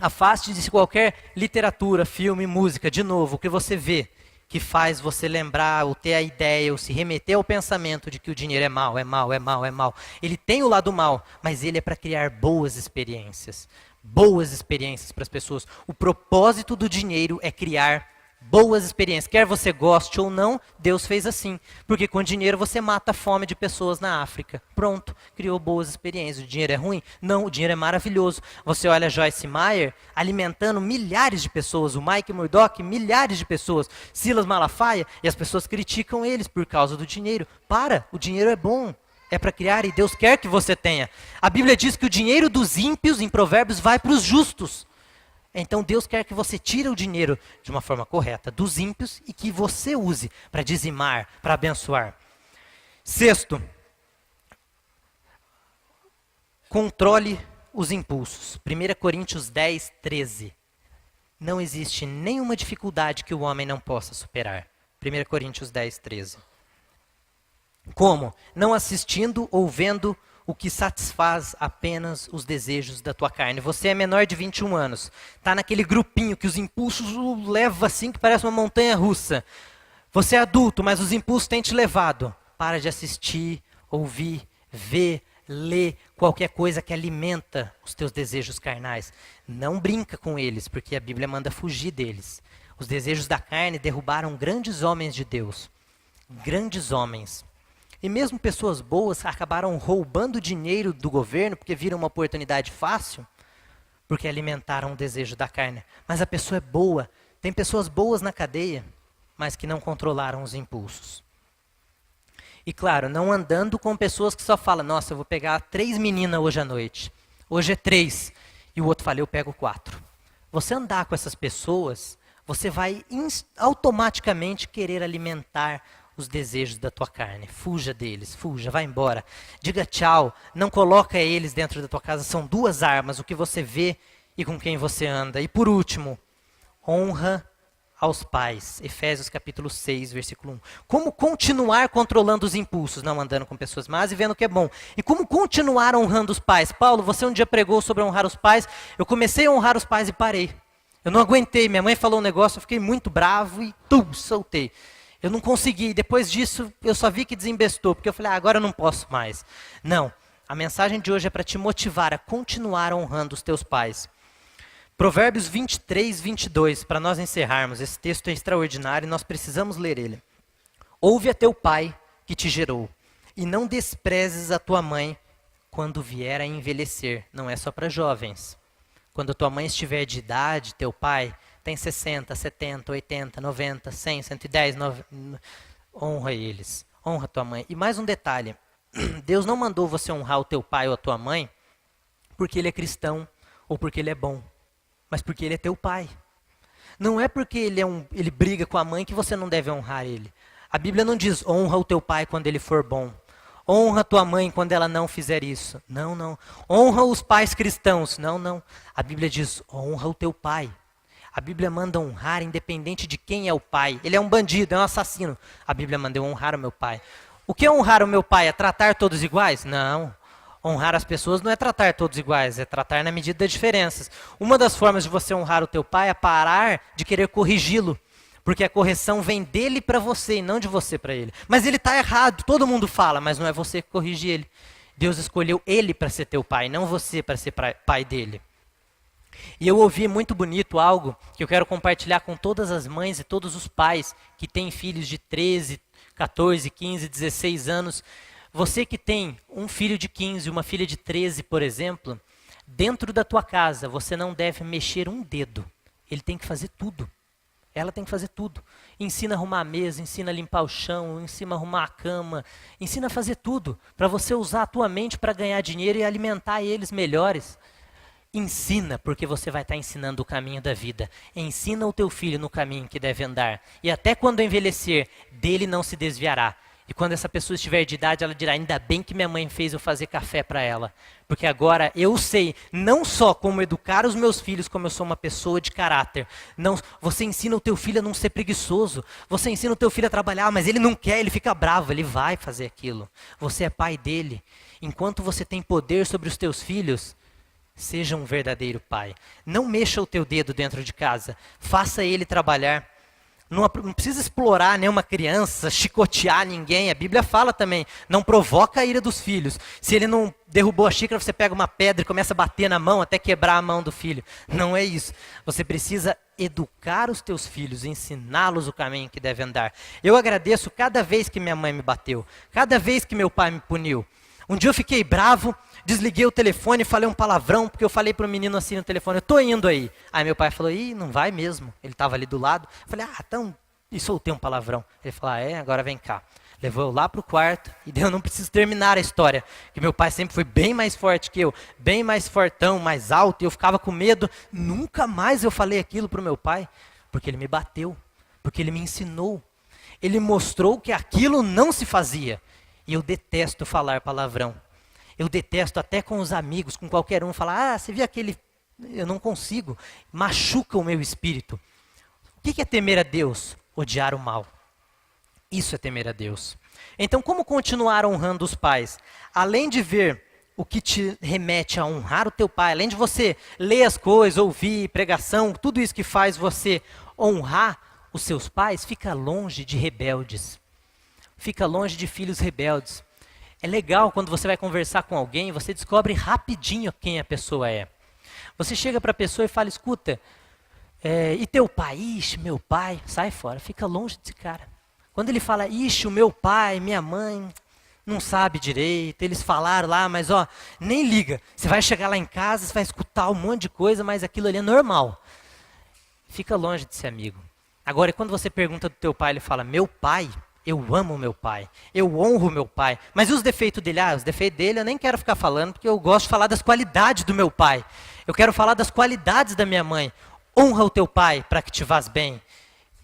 A: Afaste-se de qualquer literatura, filme, música. De novo, o que você vê que faz você lembrar, ou ter a ideia, ou se remeter ao pensamento de que o dinheiro é mal, é mal, é mal, é mal. Ele tem o lado mal, mas ele é para criar boas experiências. Boas experiências para as pessoas. O propósito do dinheiro é criar boas experiências. Quer você goste ou não, Deus fez assim. Porque com dinheiro você mata a fome de pessoas na África. Pronto, criou boas experiências. O dinheiro é ruim? Não, o dinheiro é maravilhoso. Você olha Joyce Meyer alimentando milhares de pessoas. O Mike Murdock, milhares de pessoas. Silas Malafaia, e as pessoas criticam eles por causa do dinheiro. O dinheiro é bom. É para criar e Deus quer que você tenha. A Bíblia diz que o dinheiro dos ímpios, em Provérbios, vai para os justos. Então Deus quer que você tire o dinheiro de uma forma correta dos ímpios e que você use para dizimar, para abençoar. 6º, controle os impulsos. 1 Coríntios 10, 13. Não existe nenhuma dificuldade que o homem não possa superar. 1 Coríntios 10, 13. Como? Não assistindo ou vendo o que satisfaz apenas os desejos da tua carne. Você é menor de 21 anos. Está naquele grupinho que os impulsos o levam assim, que parece uma montanha russa. Você é adulto, mas os impulsos têm te levado. Para de assistir, ouvir, ver lê qualquer coisa que alimenta os teus desejos carnais. Não brinca com eles, porque a Bíblia manda fugir deles. Os desejos da carne derrubaram grandes homens de Deus. Grandes homens. E mesmo pessoas boas acabaram roubando dinheiro do governo porque viram uma oportunidade fácil, porque alimentaram o desejo da carne. Mas a pessoa é boa. Tem pessoas boas na cadeia, mas que não controlaram os impulsos. E claro, não andando com pessoas que só falam, nossa, eu vou pegar 3 meninas hoje à noite. Hoje é 3. E o outro fala, eu pego 4. Você andar com essas pessoas, você vai automaticamente querer alimentar os desejos da tua carne. Fuja deles, fuja, vai embora. Diga tchau, não coloca eles dentro da tua casa. São 2 armas, o que você vê e com quem você anda. E por último, honra aos pais. Efésios capítulo 6, versículo 1. Como continuar controlando os impulsos, não andando com pessoas más e vendo o que é bom. E como continuar honrando os pais. Paulo, você um dia pregou sobre honrar os pais. Eu comecei a honrar os pais e parei. Eu não aguentei. Minha mãe falou um negócio, eu fiquei muito bravo e soltei. Eu não consegui. Depois disso, eu só vi que desembestou. Porque eu falei, agora eu não posso mais. Não. A mensagem de hoje é para te motivar a continuar honrando os teus pais. Provérbios 23, 22, para nós encerrarmos. Esse texto é extraordinário e nós precisamos ler ele. Ouve a teu pai que te gerou, e não desprezes a tua mãe quando vier a envelhecer. Não é só para jovens. Quando a tua mãe estiver de idade, teu pai tem 60, 70, 80, 90, 100, 110, honra eles. Honra tua mãe. E mais um detalhe. Deus não mandou você honrar o teu pai ou a tua mãe porque ele é cristão ou porque ele é bom. Mas porque ele é teu pai. Não é porque ele briga com a mãe que você não deve honrar ele. A Bíblia não diz honra o teu pai quando ele for bom. Honra tua mãe quando ela não fizer isso. Não, não. Honra os pais cristãos. Não, não. A Bíblia diz honra o teu pai. A Bíblia manda honrar independente de quem é o pai. Ele é um bandido, é um assassino. A Bíblia manda eu honrar o meu pai. O que é honrar o meu pai? É tratar todos iguais? Não. Honrar as pessoas não é tratar todos iguais, é tratar na medida das diferenças. Uma das formas de você honrar o teu pai é parar de querer corrigi-lo. Porque a correção vem dele para você e não de você para ele. Mas ele está errado, todo mundo fala, mas não é você que corrige ele. Deus escolheu ele para ser teu pai, não você para ser pai dele. E eu ouvi muito bonito algo que eu quero compartilhar com todas as mães e todos os pais que têm filhos de 13, 14, 15, 16 anos. Você que tem um filho de 15 e uma filha de 13, por exemplo, dentro da tua casa você não deve mexer um dedo. Ele tem que fazer tudo. Ela tem que fazer tudo. Ensina a arrumar a mesa, ensina a limpar o chão, ensina a arrumar a cama. Ensina a fazer tudo para você usar a tua mente para ganhar dinheiro e alimentar eles melhores. Ensina, porque você vai estar ensinando o caminho da vida. Ensina o teu filho no caminho que deve andar. E até quando envelhecer, dele não se desviará. E quando essa pessoa estiver de idade, ela dirá, ainda bem que minha mãe fez eu fazer café para ela. Porque agora eu sei não só como educar os meus filhos, como eu sou uma pessoa de caráter. Não, você ensina o teu filho a não ser preguiçoso. Você ensina o teu filho a trabalhar, mas ele não quer, ele fica bravo, ele vai fazer aquilo. Você é pai dele. Enquanto você tem poder sobre os teus filhos, seja um verdadeiro pai. Não mexa o teu dedo dentro de casa. Faça ele trabalhar. Não precisa explorar nenhuma criança, chicotear ninguém. A Bíblia fala também, não provoca a ira dos filhos. Se ele não derrubou a xícara, você pega uma pedra e começa a bater na mão até quebrar a mão do filho. Não é isso. Você precisa educar os teus filhos, ensiná-los o caminho que devem andar. Eu agradeço cada vez que minha mãe me bateu, cada vez que meu pai me puniu. Um dia eu fiquei bravo, desliguei o telefone e falei um palavrão, porque eu falei para o menino assim no telefone, eu tô indo aí. Aí meu pai falou, ih, não vai mesmo. Ele estava ali do lado. Eu falei, então, e soltei um palavrão. Ele falou, agora vem cá. Levou eu lá para o quarto, e daí eu não preciso terminar a história, que meu pai sempre foi bem mais forte que eu, bem mais fortão, mais alto, e eu ficava com medo. Nunca mais eu falei aquilo para o meu pai, porque ele me bateu, porque ele me ensinou. Ele mostrou que aquilo não se fazia. E eu detesto falar palavrão. Eu detesto até com os amigos, com qualquer um, falar, você viu aquele... Eu não consigo. Machuca o meu espírito. O que é temer a Deus? Odiar o mal. Isso é temer a Deus. Então, como continuar honrando os pais? Além de ver o que te remete a honrar o teu pai, além de você ler as coisas, ouvir, pregação, tudo isso que faz você honrar os seus pais, fica longe de rebeldes. Fica longe de filhos rebeldes. É legal quando você vai conversar com alguém, você descobre rapidinho quem a pessoa é. Você chega para a pessoa e fala, escuta, e teu pai? Ixi, meu pai, sai fora, fica longe desse cara. Quando ele fala, ixi, o meu pai, minha mãe, não sabe direito, eles falaram lá, mas ó, nem liga. Você vai chegar lá em casa, você vai escutar um monte de coisa, mas aquilo ali é normal. Fica longe desse amigo. Agora, quando você pergunta do teu pai, ele fala, meu pai? Eu amo meu pai, eu honro meu pai. Mas e os defeitos dele? Os defeitos dele eu nem quero ficar falando, porque eu gosto de falar das qualidades do meu pai. Eu quero falar das qualidades da minha mãe. Honra o teu pai para que te vás bem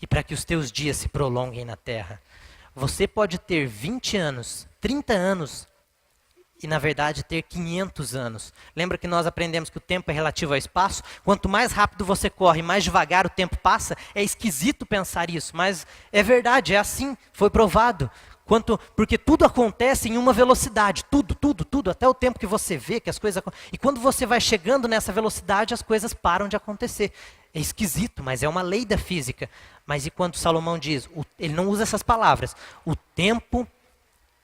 A: e para que os teus dias se prolonguem na terra. Você pode ter 20 anos, 30 anos e, na verdade, ter 500 anos. Lembra que nós aprendemos que o tempo é relativo ao espaço? Quanto mais rápido você corre, mais devagar o tempo passa. É esquisito pensar isso, mas é verdade, é assim, foi provado. Porque tudo acontece em uma velocidade, tudo, até o tempo que você vê que as coisas... E quando você vai chegando nessa velocidade, as coisas param de acontecer. É esquisito, mas é uma lei da física. Mas e quando Salomão diz, ele não usa essas palavras, o tempo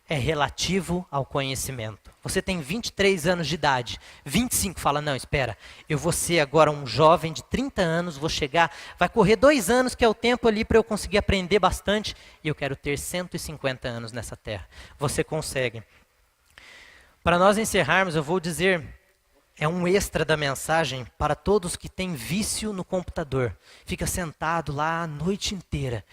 A: é relativo ao conhecimento. Você tem 23 anos de idade, 25 fala, não, espera, eu vou ser agora um jovem de 30 anos, vou chegar, vai correr 2 anos, que é o tempo ali para eu conseguir aprender bastante, e eu quero ter 150 anos nessa terra. Você consegue. Para nós encerrarmos, eu vou dizer, é um extra da mensagem para todos que têm vício no computador. Fica sentado lá a noite inteira.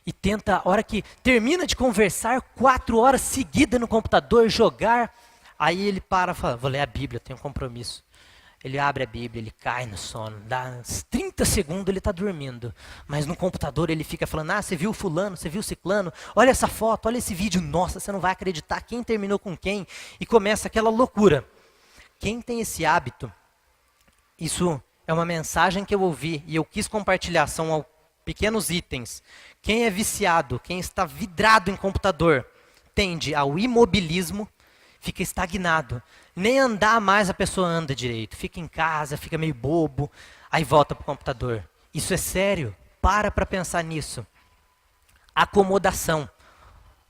A: E tenta, a hora que termina de conversar, 4 horas seguidas no computador, jogar. Aí ele para e fala, vou ler a Bíblia, tenho um compromisso. Ele abre a Bíblia, ele cai no sono. Dá uns 30 segundos, ele está dormindo. Mas no computador ele fica falando, você viu fulano, você viu ciclano? Olha essa foto, olha esse vídeo. Nossa, você não vai acreditar quem terminou com quem. E começa aquela loucura. Quem tem esse hábito, isso é uma mensagem que eu ouvi e eu quis compartilhar, são pequenos itens. Quem é viciado, quem está vidrado em computador, tende ao imobilismo, fica estagnado. Nem andar mais a pessoa anda direito. Fica em casa, fica meio bobo, aí volta para o computador. Isso é sério, para pensar nisso. Acomodação.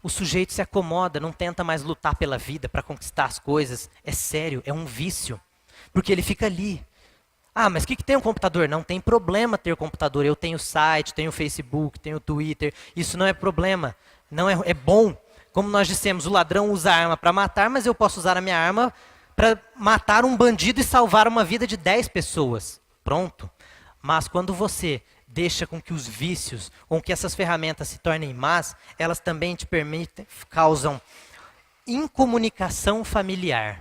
A: O sujeito se acomoda, não tenta mais lutar pela vida para conquistar as coisas. É sério, é um vício. Porque ele fica ali. Mas o que tem um computador? Não tem problema ter computador. Eu tenho site, tenho Facebook, tenho Twitter. Isso não é problema. Não é bom. Como nós dissemos, o ladrão usa a arma para matar, mas eu posso usar a minha arma para matar um bandido e salvar uma vida de 10 pessoas. Pronto. Mas quando você deixa com que os vícios, com que essas ferramentas se tornem más, elas também te causam incomunicação familiar.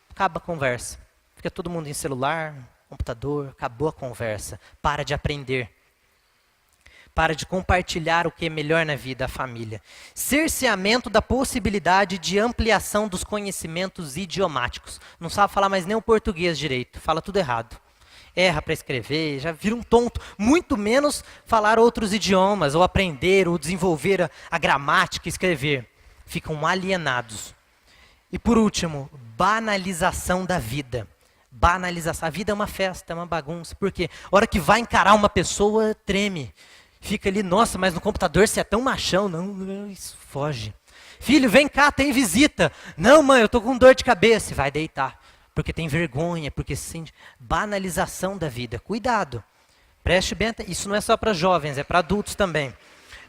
A: Acaba a conversa. Fica todo mundo em celular, computador, acabou a conversa. Para de aprender. Para de compartilhar o que é melhor na vida, a família. Cerceamento da possibilidade de ampliação dos conhecimentos idiomáticos. Não sabe falar mais nem o português direito, fala tudo errado. Erra para escrever, já vira um tonto. Muito menos falar outros idiomas, ou aprender, ou desenvolver a gramática e escrever. Ficam alienados. E por último, banalização da vida. Banalização. A vida é uma festa, é uma bagunça. Por quê? A hora que vai encarar uma pessoa, treme. Fica ali, nossa, mas no computador você é tão machão. Não, isso foge. Filho, vem cá, tem visita. Não, mãe, eu estou com dor de cabeça. Vai deitar. Porque tem vergonha, porque sente banalização da vida. Cuidado. Preste bem atenção. Isso não é só para jovens, é para adultos também.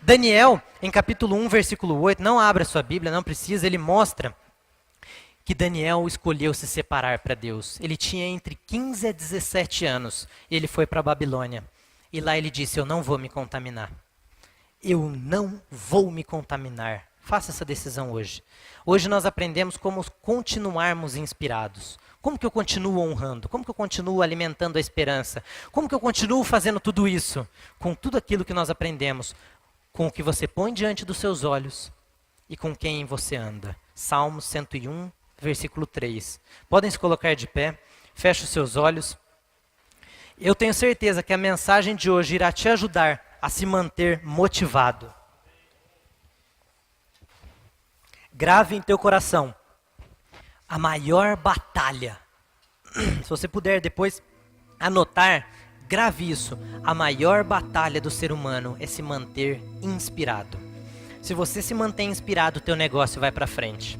A: Daniel, em capítulo 1, versículo 8, não abra sua Bíblia, não precisa, ele mostra que Daniel escolheu se separar para Deus. Ele tinha entre 15 a 17 anos e ele foi para a Babilônia. E lá ele disse, eu não vou me contaminar. Eu não vou me contaminar. Faça essa decisão hoje. Hoje nós aprendemos como continuarmos inspirados. Como que eu continuo honrando? Como que eu continuo alimentando a esperança? Como que eu continuo fazendo tudo isso? Com tudo aquilo que nós aprendemos. Com o que você põe diante dos seus olhos e com quem você anda. Salmo 101, versículo 3. Podem se colocar de pé, feche os seus olhos. Eu tenho certeza que a mensagem de hoje irá te ajudar a se manter motivado. Grave em teu coração a maior batalha. Se você puder depois anotar, grave isso. A maior batalha do ser humano é se manter inspirado. Se você se mantém inspirado, teu negócio vai para frente.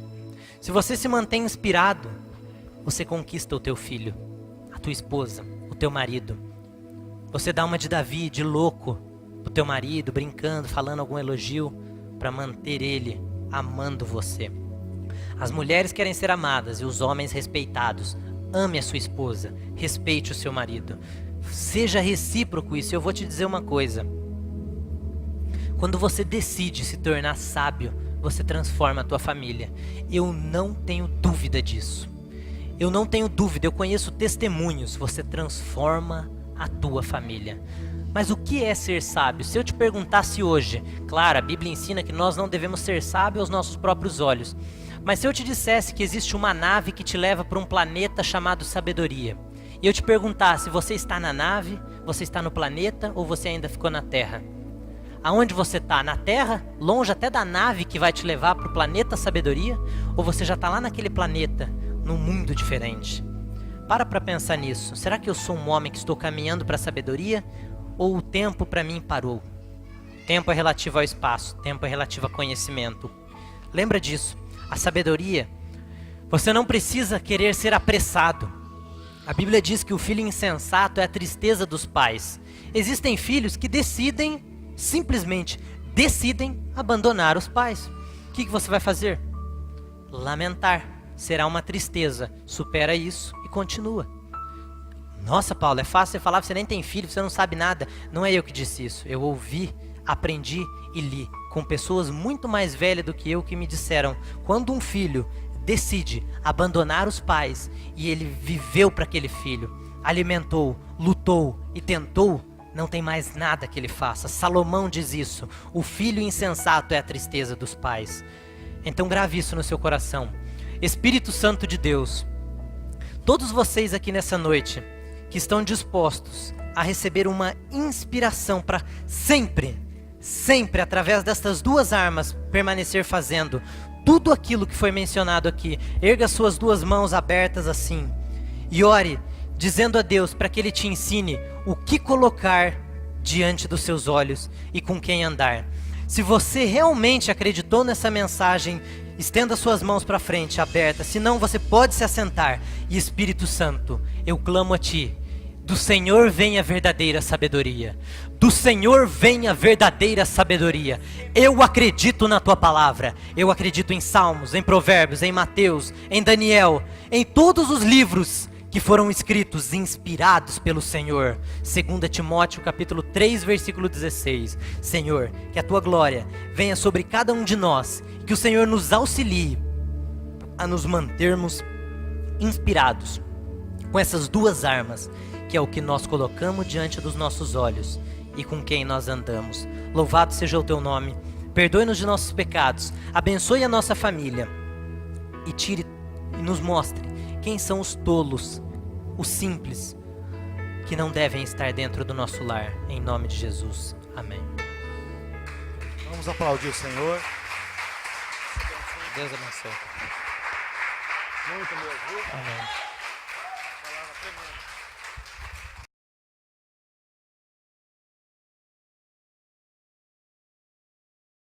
A: Se você se mantém inspirado, você conquista o teu filho, a tua esposa, o teu marido. Você dá uma de Davi, de louco, pro teu marido, brincando, falando algum elogio, para manter ele amando você. As mulheres querem ser amadas e os homens respeitados. Ame a sua esposa, respeite o seu marido. Seja recíproco isso. Eu vou te dizer uma coisa. Quando você decide se tornar sábio, você transforma a tua família. Eu não tenho dúvida disso. Eu não tenho dúvida, eu conheço testemunhos. Você transforma a tua família. Mas o que é ser sábio? Se eu te perguntasse hoje, claro, a Bíblia ensina que nós não devemos ser sábios aos nossos próprios olhos. Mas se eu te dissesse que existe uma nave que te leva para um planeta chamado sabedoria, e eu te perguntasse, você está na nave, você está no planeta ou você ainda ficou na Terra? Aonde você está? Na Terra? Longe até da nave que vai te levar para o planeta sabedoria? Ou você já está lá naquele planeta, num mundo diferente? Para pensar nisso. Será que eu sou um homem que estou caminhando para a sabedoria? Ou o tempo para mim parou? Tempo é relativo ao espaço, tempo é relativo a conhecimento. Lembra disso. A sabedoria, você não precisa querer ser apressado. A Bíblia diz que o filho insensato é a tristeza dos pais. Existem filhos que simplesmente decidem abandonar os pais. O que você vai fazer? Lamentar. Será uma tristeza. Supera isso e continua. Nossa, Paulo, é fácil você falar, você nem tem filho, você não sabe nada. Não é eu que disse isso. Eu ouvi, aprendi e li com pessoas muito mais velhas do que eu que me disseram: quando um filho decide abandonar os pais e ele viveu para aquele filho, alimentou, lutou e tentou, não tem mais nada que ele faça. Salomão diz isso: o filho insensato é a tristeza dos pais. Então grave isso no seu coração. Espírito Santo de Deus, todos vocês aqui nessa noite que estão dispostos a receber uma inspiração para sempre, através destas duas armas, permanecer fazendo tudo aquilo que foi mencionado aqui. Erga suas duas mãos abertas assim e ore, dizendo a Deus para que Ele te ensine o que colocar diante dos seus olhos e com quem andar. Se você realmente acreditou nessa mensagem, estenda suas mãos para frente, abertas. Se não, você pode se assentar. E Espírito Santo, eu clamo a Ti. Do Senhor vem a verdadeira sabedoria. Do Senhor vem a verdadeira sabedoria. Eu acredito na Tua palavra. Eu acredito em Salmos, em Provérbios, em Mateus, em Daniel, em todos os livros que foram escritos, inspirados pelo Senhor. 2 Timóteo capítulo 3, versículo 16. Senhor, que a Tua glória venha sobre cada um de nós, que o Senhor nos auxilie a nos mantermos inspirados com essas duas armas, que é o que nós colocamos diante dos nossos olhos e com quem nós andamos. Louvado seja o Teu nome. Perdoe-nos de nossos pecados, abençoe a nossa família e tire e nos mostre quem são os tolos, os simples, que não devem estar dentro do nosso lar. Em nome de Jesus. Amém.
B: Vamos aplaudir o Senhor.
A: Deus abençoe.
B: Muito mesmo.
A: Amém.